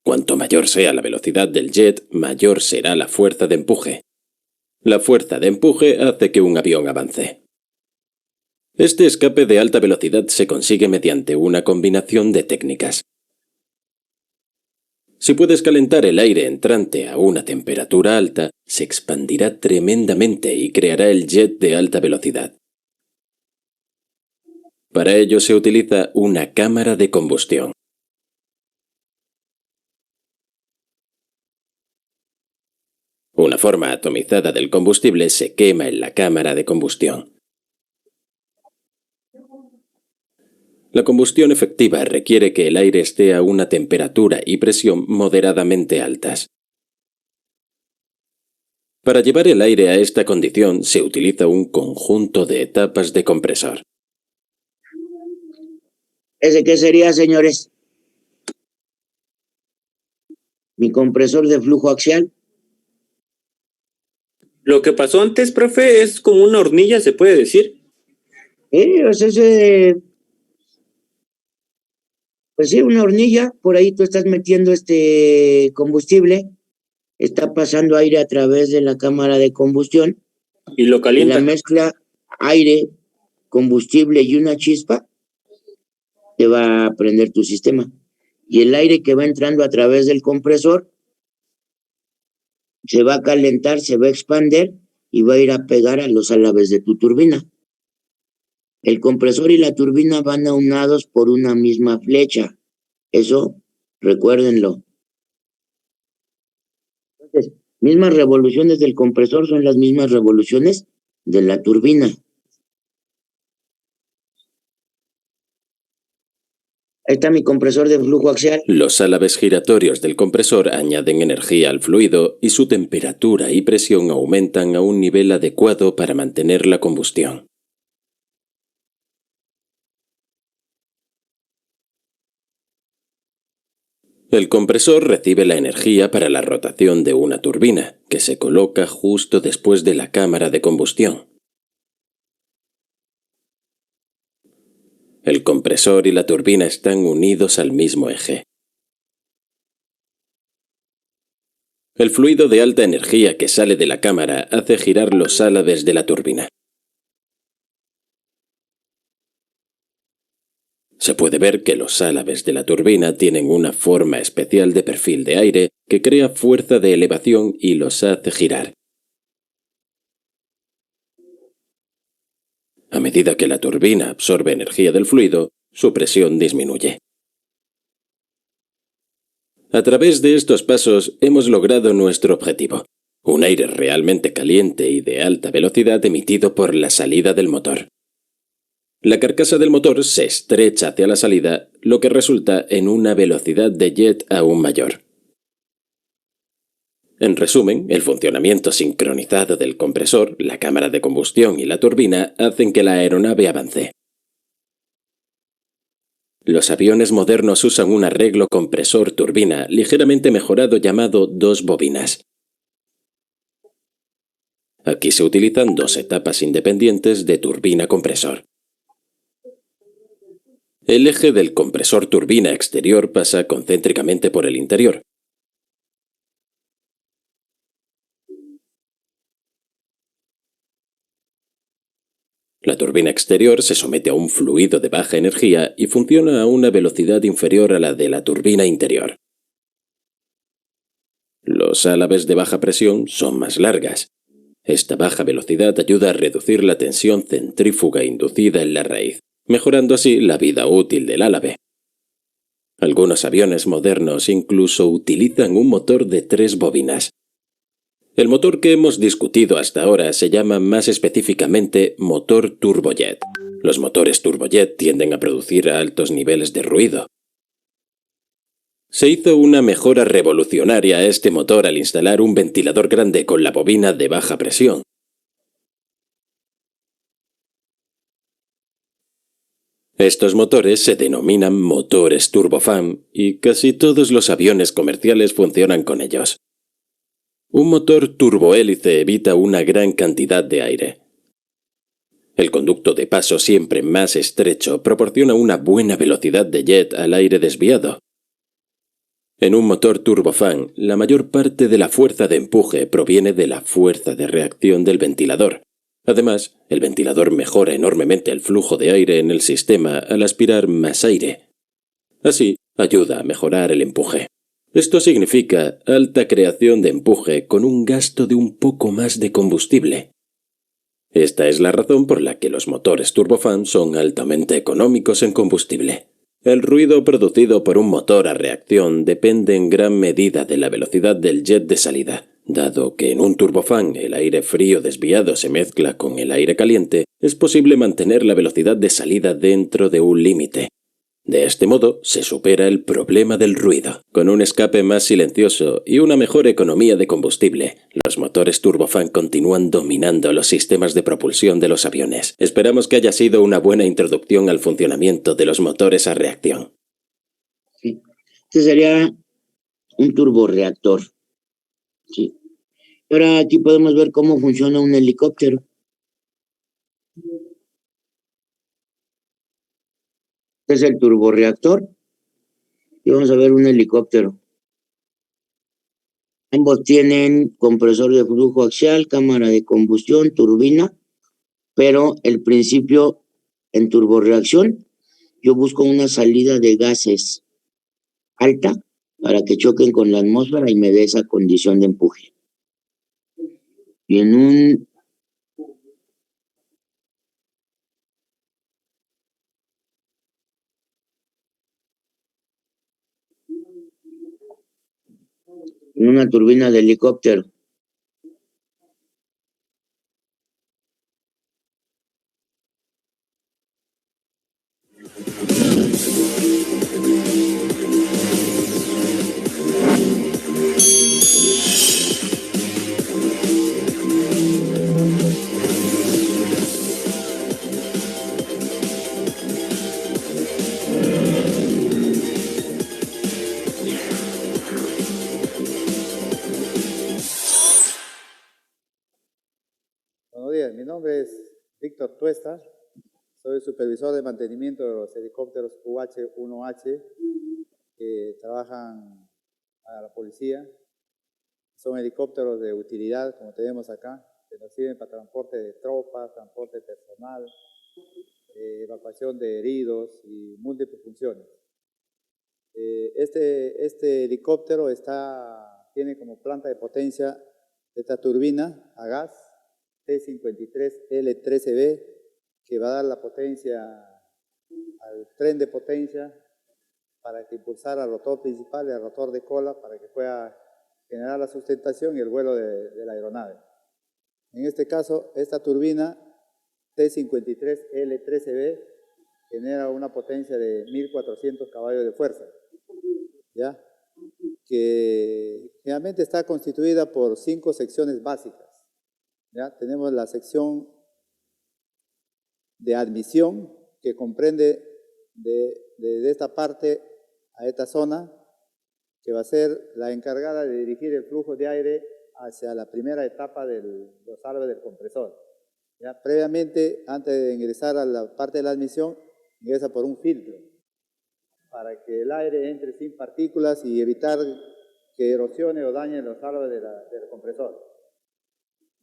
Cuanto mayor sea la velocidad del jet, mayor será la fuerza de empuje. La fuerza de empuje hace que un avión avance. Este escape de alta velocidad se consigue mediante una combinación de técnicas. Si puedes calentar el aire entrante a una temperatura alta, se expandirá tremendamente y creará el jet de alta velocidad. Para ello se utiliza una cámara de combustión. Una forma atomizada del combustible se quema en la cámara de combustión. La combustión efectiva requiere que el aire esté a una temperatura y presión moderadamente altas. Para llevar el aire a esta condición se utiliza un conjunto de etapas de compresor. ¿Ese qué sería, señores? Mi compresor de flujo axial. Lo que pasó antes, profe, es como una hornilla, se puede decir. Pues pues sí, una hornilla, por ahí tú estás metiendo combustible, está pasando aire a través de la cámara de combustión Y lo Y la calienta. mezcla aire, combustible y una chispa, te va a prender tu sistema. Y el aire que va entrando a través del compresor se va a calentar, se va a expander y va a ir a pegar a los álabes de tu turbina. El compresor y la turbina van aunados por una misma flecha. Eso, recuérdenlo. Entonces, mismas revoluciones del compresor son las mismas revoluciones de la turbina. Ahí está mi compresor de flujo axial. Los álabes giratorios del compresor añaden energía al fluido y su temperatura y presión aumentan a un nivel adecuado para mantener la combustión. El compresor recibe la energía para la rotación de una turbina, que se coloca justo después de la cámara de combustión. El compresor y la turbina están unidos al mismo eje. El fluido de alta energía que sale de la cámara hace girar los álabes de la turbina. Se puede ver que los álabes de la turbina tienen una forma especial de perfil de aire que crea fuerza de elevación y los hace girar. A medida que la turbina absorbe energía del fluido, su presión disminuye. A través de estos pasos hemos logrado nuestro objetivo: un aire realmente caliente y de alta velocidad emitido por la salida del motor. La carcasa del motor se estrecha hacia la salida, lo que resulta en una velocidad de jet aún mayor. En resumen, el funcionamiento sincronizado del compresor, la cámara de combustión y la turbina hacen que la aeronave avance. Los aviones modernos usan un arreglo compresor-turbina ligeramente mejorado llamado dos bobinas. Aquí se utilizan dos etapas independientes de turbina-compresor. El eje del compresor-turbina exterior pasa concéntricamente por el interior. La turbina exterior se somete a un fluido de baja energía y funciona a una velocidad inferior a la de la turbina interior. Los álabes de baja presión son más largas. Esta baja velocidad ayuda a reducir la tensión centrífuga inducida en la raíz, mejorando así la vida útil del álabe. Algunos aviones modernos incluso utilizan un motor de 3 bobinas. El motor que hemos discutido hasta ahora se llama más específicamente motor turbojet. Los motores turbojet tienden a producir altos niveles de ruido. Se hizo una mejora revolucionaria a este motor al instalar un ventilador grande con la bobina de baja presión. Estos motores se denominan motores turbofan y casi todos los aviones comerciales funcionan con ellos. Un motor turbohélice evita una gran cantidad de aire. El conducto de paso siempre más estrecho proporciona una buena velocidad de jet al aire desviado. En un motor turbofan, la mayor parte de la fuerza de empuje proviene de la fuerza de reacción del ventilador. Además, el ventilador mejora enormemente el flujo de aire en el sistema al aspirar más aire. Así, ayuda a mejorar el empuje. Esto significa alta creación de empuje con un gasto de un poco más de combustible. Esta es la razón por la que los motores turbofan son altamente económicos en combustible. El ruido producido por un motor a reacción depende en gran medida de la velocidad del jet de salida. Dado que en un turbofan el aire frío desviado se mezcla con el aire caliente, es posible mantener la velocidad de salida dentro de un límite. De este modo, se supera el problema del ruido. Con un escape más silencioso y una mejor economía de combustible, los motores turbofan continúan dominando los sistemas de propulsión de los aviones. Esperamos que haya sido una buena introducción al funcionamiento de los motores a reacción. Sí. Este sería un turborreactor. Sí. Ahora aquí podemos ver cómo funciona un helicóptero. Este es el turborreactor. Y vamos a ver un helicóptero. Ambos tienen compresor de flujo axial, cámara de combustión, turbina, pero el principio en turborreacción, yo busco una salida de gases alta para que choquen con la atmósfera y me dé esa condición de empuje. Y en una turbina de helicóptero. Buenos días, mi nombre es Víctor Tuesta, soy supervisor de mantenimiento de los helicópteros UH-1H que trabajan a la policía. Son helicópteros de utilidad, como tenemos acá, que nos sirven para transporte de tropas, transporte personal, evacuación de heridos y múltiples funciones. Este helicóptero tiene como planta de potencia esta turbina a gas T53L13B, que va a dar la potencia al tren de potencia para que impulsara al rotor principal y al rotor de cola para que pueda generar la sustentación y el vuelo de la aeronave. En este caso, esta turbina T53L13B genera una potencia de 1400 caballos de fuerza, ¿ya? Que generalmente está constituida por 5 secciones básicas. ¿Ya? Tenemos la sección de admisión, que comprende de esta parte a esta zona, que va a ser la encargada de dirigir el flujo de aire hacia la primera etapa de los árboles del compresor. ¿Ya? Previamente, antes de ingresar a la parte de la admisión, ingresa por un filtro para que el aire entre sin partículas y evitar que erosione o dañe los árboles del compresor.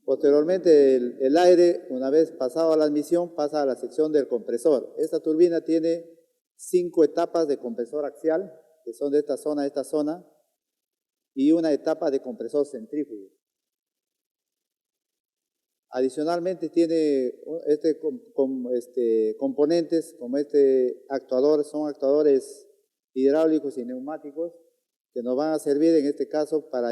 Posteriormente, el aire, una vez pasado a la admisión, pasa a la sección del compresor. Esta turbina tiene 5 etapas de compresor axial, que son de esta zona a esta zona, y una etapa de compresor centrífugo. Adicionalmente tiene componentes como este actuador, son actuadores hidráulicos y neumáticos que nos van a servir en este caso para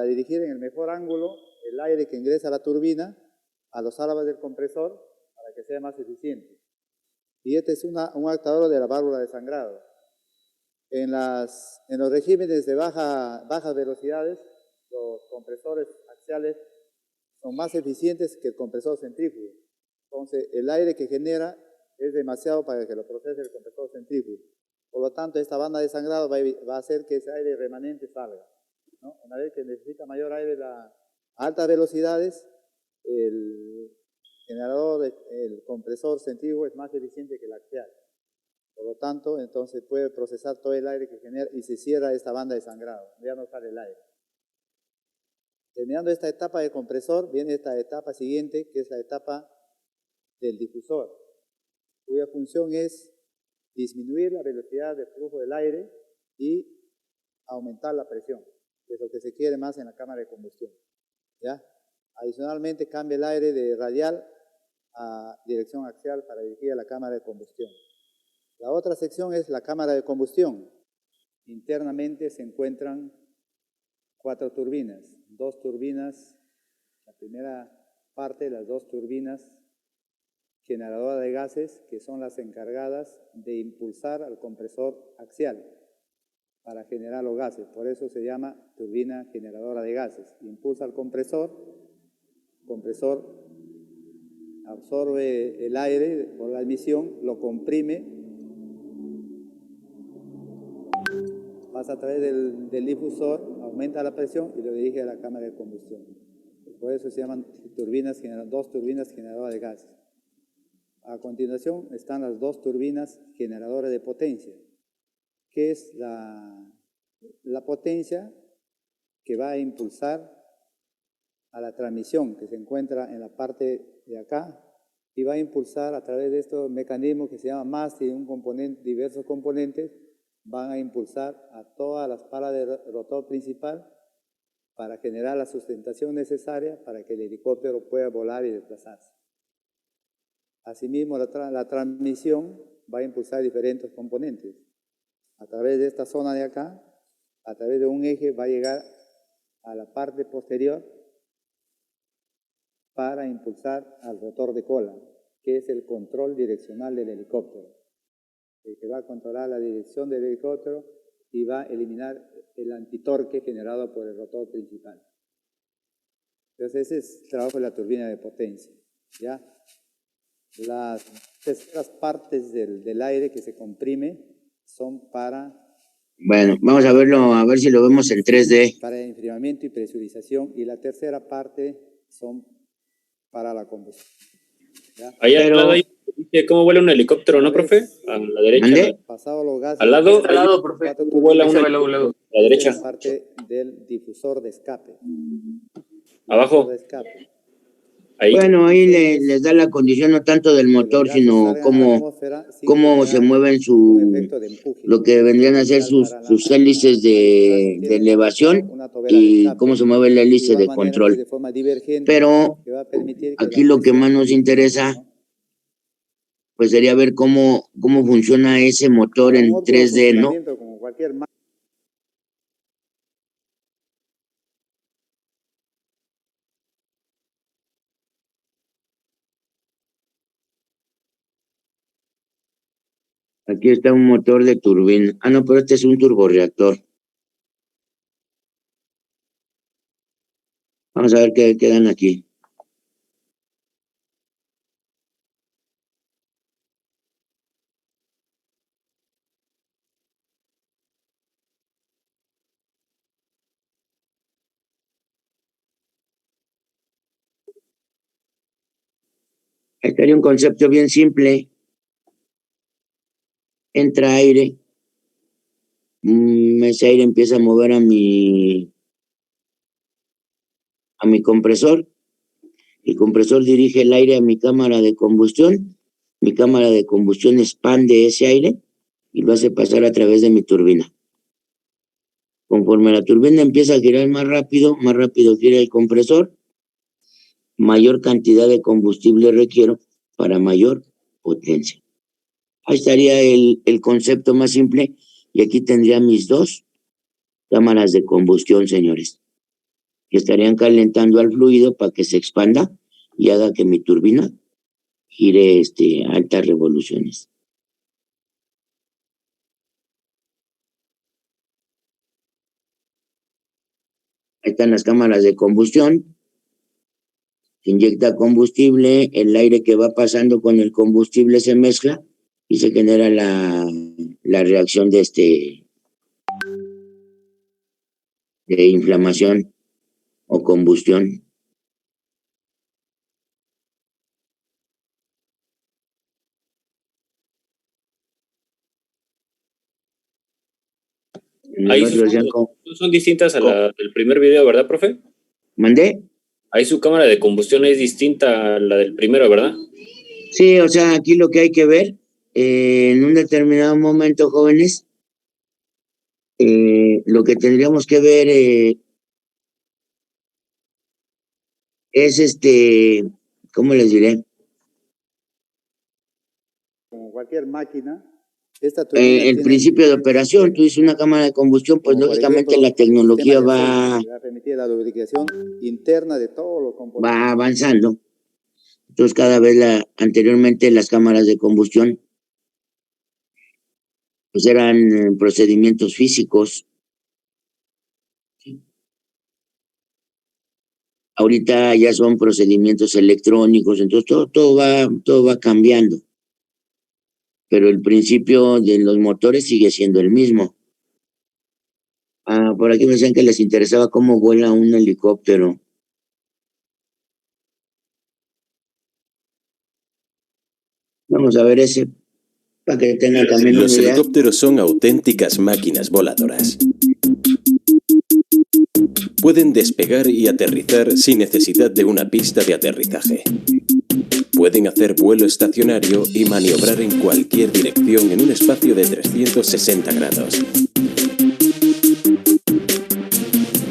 dirigir en el mejor ángulo el aire que ingresa a la turbina a los árboles del compresor para que sea más eficiente. Y este es un actuador de la válvula de sangrado. En los regímenes de bajas velocidades, los compresores axiales son más eficientes que el compresor centrífugo. Entonces, el aire que genera es demasiado para que lo procese el compresor centrífugo. Por lo tanto, esta banda de sangrado va a hacer que ese aire remanente salga, ¿no? Una vez que necesita mayor aire a altas velocidades, el compresor centrífugo es más eficiente que el axial. Por lo tanto, entonces puede procesar todo el aire que genera y se cierra esta banda de sangrado. Ya no sale el aire. Terminando esta etapa de compresor, viene esta etapa siguiente, que es la etapa del difusor, cuya función es disminuir la velocidad de flujo del aire y aumentar la presión, que es lo que se quiere más en la cámara de combustión. ¿Ya? Adicionalmente, cambia el aire de radial a dirección axial para dirigir a la cámara de combustión. La otra sección es la cámara de combustión. Internamente se encuentran 4 turbinas, 2 turbinas, la primera parte, las 2 turbinas generadoras de gases, que son las encargadas de impulsar al compresor axial para generar los gases. Por eso se llama turbina generadora de gases. Impulsa al compresor, el compresor absorbe el aire por la admisión, lo comprime, pasa a través del difusor, aumenta la presión y lo dirige a la cámara de combustión. Por eso se llaman dos turbinas generadoras de gases. A continuación están las 2 turbinas generadoras de potencia, que es la potencia que va a impulsar a la transmisión que se encuentra en la parte de acá y va a impulsar a través de estos mecanismos que se llaman mástil, diversos componentes, van a impulsar a todas las palas del rotor principal para generar la sustentación necesaria para que el helicóptero pueda volar y desplazarse. Asimismo, la transmisión va a impulsar diferentes componentes. A través de esta zona de acá, a través de un eje, va a llegar a la parte posterior para impulsar al rotor de cola, que es el control direccional del helicóptero, el que va a controlar la dirección del helicóptero y va a eliminar el antitorque generado por el rotor principal. Entonces ese es el trabajo de la turbina de potencia, ¿ya? Las terceras partes del aire que se comprime son para... Bueno, vamos a verlo, a ver si lo vemos en 3D. Para enfriamiento y presurización, y la tercera parte son para la combustión. ¿Ya? Allá al lado hay cómo vuela un helicóptero, ¿no, profe? A la derecha. ¿Mande? Pasado los gases. Al lado, profe. ¿cómo vuela un helicóptero? Luego. A la derecha. Es parte del difusor de escape. Abajo. Difusor de escape. Ahí. Bueno, ahí les da la condición no tanto del motor, sino cómo se mueven lo que vendrían a ser sus hélices de elevación y cómo se mueve el hélice de control. Pero aquí lo que más nos interesa pues sería ver cómo funciona ese motor en 3D, ¿no? Aquí está un motor de turbina. Ah, no, pero este es un turborreactor. Vamos a ver qué quedan aquí. Ahí estaría un concepto bien simple. Entra aire, ese aire empieza a mover a mi compresor, el compresor dirige el aire a mi cámara de combustión expande ese aire y lo hace pasar a través de mi turbina. Conforme la turbina empieza a girar más rápido gira el compresor, mayor cantidad de combustible requiero para mayor potencia. Ahí estaría el concepto más simple y aquí tendría mis dos cámaras de combustión, señores, que estarían calentando al fluido para que se expanda y haga que mi turbina gire a altas revoluciones. Ahí están las cámaras de combustión. Se inyecta combustible, el aire que va pasando con el combustible se mezcla y se genera la reacción de inflamación o combustión. Ahí son distintas a la del primer video, ¿verdad, profe? ¿Mandé? Ahí su cámara de combustión es distinta a la del primero, ¿verdad? Sí, o sea, aquí lo que hay que ver, en un determinado momento, jóvenes, lo que tendríamos que ver es ¿cómo les diré? Como cualquier máquina, el principio de operación, tú dices una cámara de combustión, pues lógicamente ejemplo, la tecnología va a permitir la lubricación interna de todos los componentes. Va avanzando. Entonces cada vez anteriormente las cámaras de combustión pues eran procedimientos físicos. Ahorita ya son procedimientos electrónicos, entonces todo va cambiando. Pero el principio de los motores sigue siendo el mismo. Por aquí me decían que les interesaba cómo vuela un helicóptero. Vamos a ver ese, para que tengan también una idea. Los helicópteros son auténticas máquinas voladoras. Pueden despegar y aterrizar sin necesidad de una pista de aterrizaje. Pueden hacer vuelo estacionario y maniobrar en cualquier dirección en un espacio de 360 grados.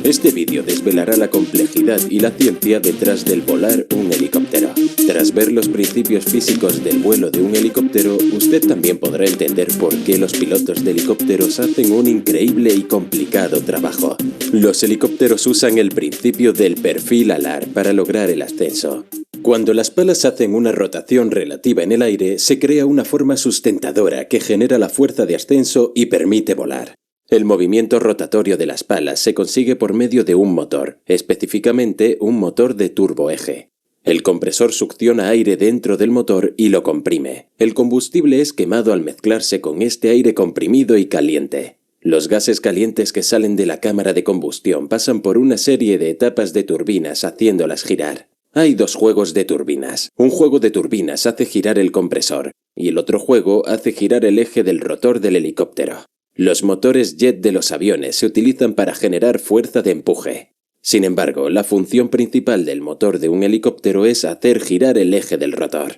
Este vídeo desvelará la complejidad y la ciencia detrás del volar un helicóptero. Tras ver los principios físicos del vuelo de un helicóptero, usted también podrá entender por qué los pilotos de helicópteros hacen un increíble y complicado trabajo. Los helicópteros usan el principio del perfil alar para lograr el ascenso. Cuando las palas hacen una rotación relativa en el aire, se crea una forma sustentadora que genera la fuerza de ascenso y permite volar. El movimiento rotatorio de las palas se consigue por medio de un motor, específicamente un motor de turboeje. El compresor succiona aire dentro del motor y lo comprime. El combustible es quemado al mezclarse con este aire comprimido y caliente. Los gases calientes que salen de la cámara de combustión pasan por una serie de etapas de turbinas haciéndolas girar. Hay dos juegos de turbinas. Un juego de turbinas hace girar el compresor y el otro juego hace girar el eje del rotor del helicóptero. Los motores jet de los aviones se utilizan para generar fuerza de empuje. Sin embargo, la función principal del motor de un helicóptero es hacer girar el eje del rotor.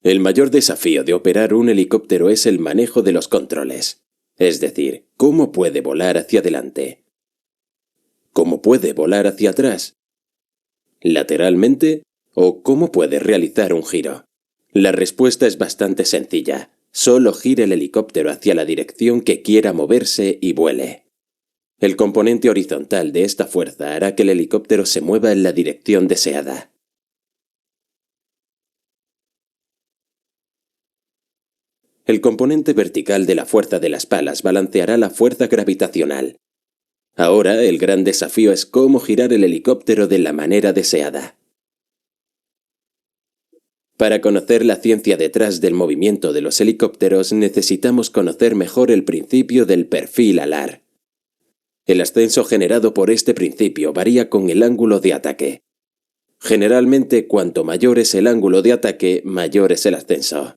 El mayor desafío de operar un helicóptero es el manejo de los controles. Es decir, cómo puede volar hacia adelante. ¿Cómo puede volar hacia atrás? ¿Lateralmente? ¿O cómo puede realizar un giro? La respuesta es bastante sencilla. Solo gire el helicóptero hacia la dirección que quiera moverse y vuele. El componente horizontal de esta fuerza hará que el helicóptero se mueva en la dirección deseada. El componente vertical de la fuerza de las palas balanceará la fuerza gravitacional. Ahora el gran desafío es cómo girar el helicóptero de la manera deseada. Para conocer la ciencia detrás del movimiento de los helicópteros necesitamos conocer mejor el principio del perfil alar. El ascenso generado por este principio varía con el ángulo de ataque. Generalmente, cuanto mayor es el ángulo de ataque, mayor es el ascenso.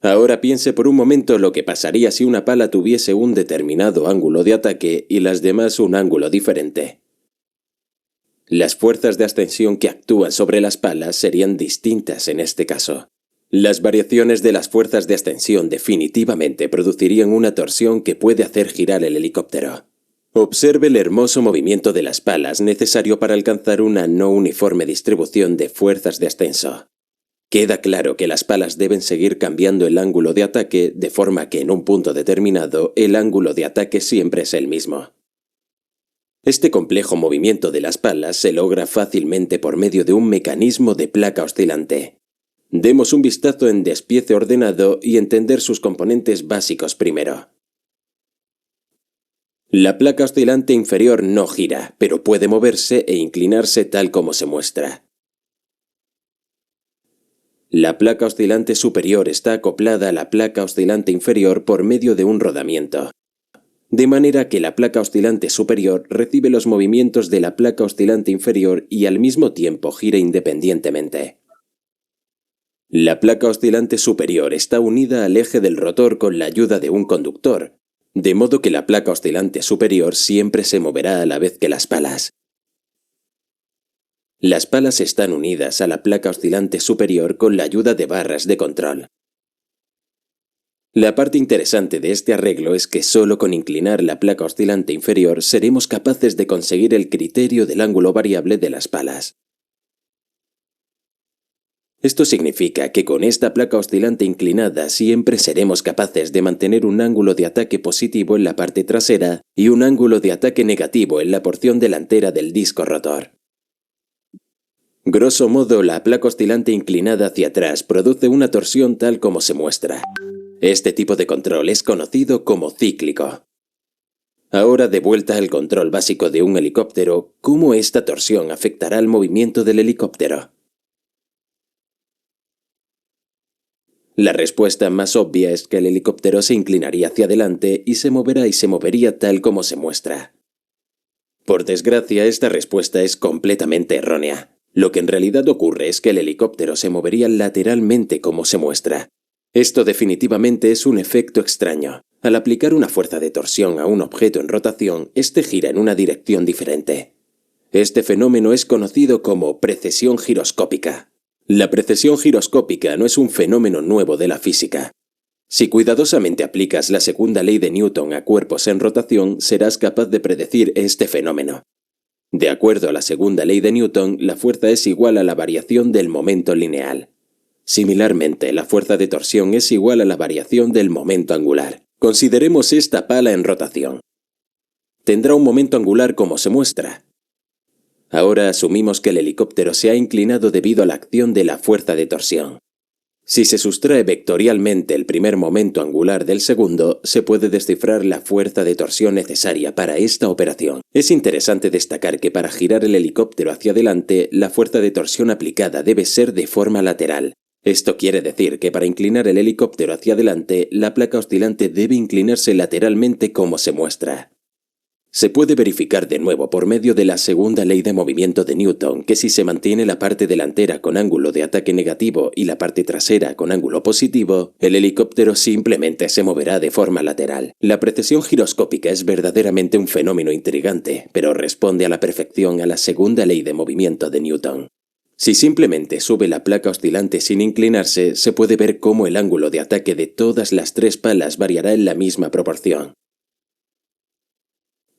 Ahora piense por un momento lo que pasaría si una pala tuviese un determinado ángulo de ataque y las demás un ángulo diferente. Las fuerzas de ascensión que actúan sobre las palas serían distintas en este caso. Las variaciones de las fuerzas de ascensión definitivamente producirían una torsión que puede hacer girar el helicóptero. Observe el hermoso movimiento de las palas necesario para alcanzar una no uniforme distribución de fuerzas de ascenso. Queda claro que las palas deben seguir cambiando el ángulo de ataque de forma que en un punto determinado el ángulo de ataque siempre es el mismo. Este complejo movimiento de las palas se logra fácilmente por medio de un mecanismo de placa oscilante. Demos un vistazo en despiece ordenado y entender sus componentes básicos primero. La placa oscilante inferior no gira, pero puede moverse e inclinarse tal como se muestra. La placa oscilante superior está acoplada a la placa oscilante inferior por medio de un rodamiento. De manera que la placa oscilante superior recibe los movimientos de la placa oscilante inferior y al mismo tiempo gira independientemente. La placa oscilante superior está unida al eje del rotor con la ayuda de un conductor, de modo que la placa oscilante superior siempre se moverá a la vez que las palas. Las palas están unidas a la placa oscilante superior con la ayuda de barras de control. La parte interesante de este arreglo es que solo con inclinar la placa oscilante inferior seremos capaces de conseguir el criterio del ángulo variable de las palas. Esto significa que con esta placa oscilante inclinada siempre seremos capaces de mantener un ángulo de ataque positivo en la parte trasera y un ángulo de ataque negativo en la porción delantera del disco rotor. Grosso modo, la placa oscilante inclinada hacia atrás produce una torsión tal como se muestra. Este tipo de control es conocido como cíclico. Ahora, de vuelta al control básico de un helicóptero, ¿cómo esta torsión afectará al movimiento del helicóptero? La respuesta más obvia es que el helicóptero se inclinaría hacia adelante y se movería tal como se muestra. Por desgracia, esta respuesta es completamente errónea. Lo que en realidad ocurre es que el helicóptero se movería lateralmente como se muestra. Esto definitivamente es un efecto extraño. Al aplicar una fuerza de torsión a un objeto en rotación, este gira en una dirección diferente. Este fenómeno es conocido como precesión giroscópica. La precesión giroscópica no es un fenómeno nuevo de la física. Si cuidadosamente aplicas la segunda ley de Newton a cuerpos en rotación, serás capaz de predecir este fenómeno. De acuerdo a la segunda ley de Newton, la fuerza es igual a la variación del momento lineal. Similarmente, la fuerza de torsión es igual a la variación del momento angular. Consideremos esta pala en rotación. Tendrá un momento angular como se muestra. Ahora asumimos que el helicóptero se ha inclinado debido a la acción de la fuerza de torsión. Si se sustrae vectorialmente el primer momento angular del segundo, se puede descifrar la fuerza de torsión necesaria para esta operación. Es interesante destacar que para girar el helicóptero hacia adelante, la fuerza de torsión aplicada debe ser de forma lateral. Esto quiere decir que para inclinar el helicóptero hacia adelante, la placa oscilante debe inclinarse lateralmente como se muestra. Se puede verificar de nuevo por medio de la segunda ley de movimiento de Newton que si se mantiene la parte delantera con ángulo de ataque negativo y la parte trasera con ángulo positivo, el helicóptero simplemente se moverá de forma lateral. La precesión giroscópica es verdaderamente un fenómeno intrigante, pero responde a la perfección a la segunda ley de movimiento de Newton. Si simplemente sube la placa oscilante sin inclinarse, se puede ver cómo el ángulo de ataque de todas las tres palas variará en la misma proporción.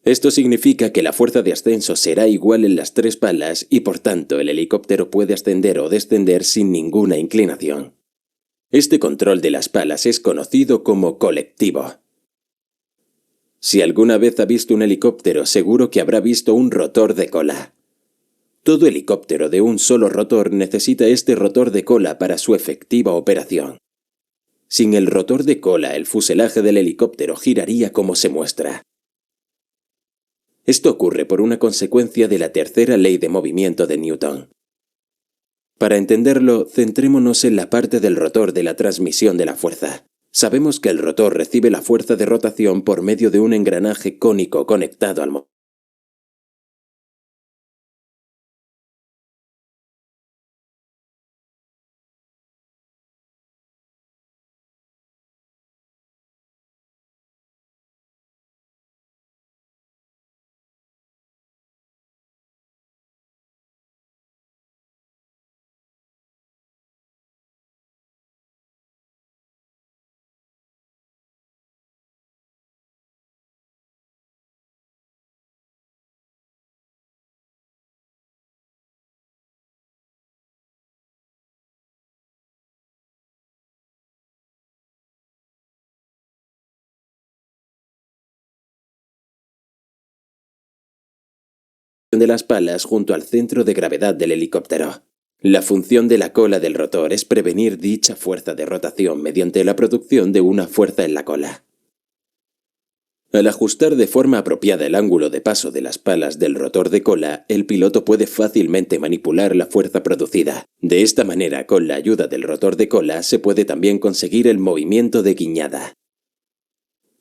Esto significa que la fuerza de ascenso será igual en las tres palas y por tanto el helicóptero puede ascender o descender sin ninguna inclinación. Este control de las palas es conocido como colectivo. Si alguna vez ha visto un helicóptero, seguro que habrá visto un rotor de cola. Todo helicóptero de un solo rotor necesita este rotor de cola para su efectiva operación. Sin el rotor de cola, el fuselaje del helicóptero giraría como se muestra. Esto ocurre por una consecuencia de la tercera ley de movimiento de Newton. Para entenderlo, centrémonos en la parte del rotor de la transmisión de la fuerza. Sabemos que el rotor recibe la fuerza de rotación por medio de un engranaje cónico conectado al motor. De las palas junto al centro de gravedad del helicóptero. La función de la cola del rotor es prevenir dicha fuerza de rotación mediante la producción de una fuerza en la cola. Al ajustar de forma apropiada el ángulo de paso de las palas del rotor de cola, el piloto puede fácilmente manipular la fuerza producida. De esta manera, con la ayuda del rotor de cola, se puede también conseguir el movimiento de guiñada.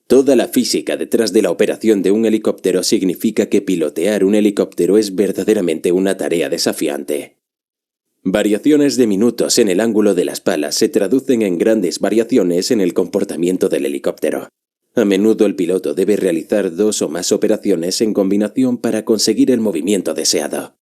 Toda la física detrás de la operación de un helicóptero significa que pilotear un helicóptero es verdaderamente una tarea desafiante. Variaciones de minutos en el ángulo de las palas se traducen en grandes variaciones en el comportamiento del helicóptero. A menudo el piloto debe realizar 2 o más operaciones en combinación para conseguir el movimiento deseado.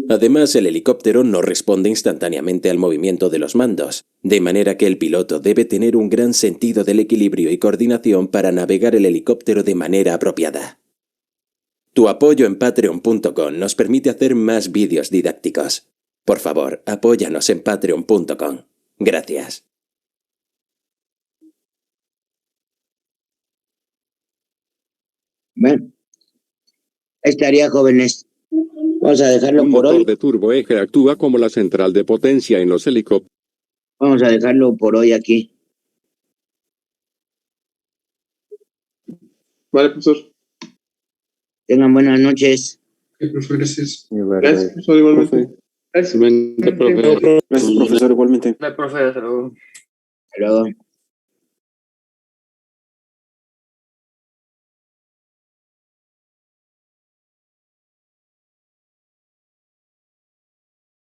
Además, el helicóptero no responde instantáneamente al movimiento de los mandos, de manera que el piloto debe tener un gran sentido del equilibrio y coordinación para navegar el helicóptero de manera apropiada. Tu apoyo en patreon.com nos permite hacer más vídeos didácticos. Por favor, apóyanos en patreon.com. Gracias. Bueno, estaría, jóvenes. Vamos a dejarlo Un por motor hoy. de turboeje actúa como la central de potencia en los helicópteros. Vamos a dejarlo por hoy aquí. Vale, profesor. Tengan buenas noches. Profesor, gracias. Gracias, profesor, igualmente. Gracias, profesor, igualmente. Hasta luego.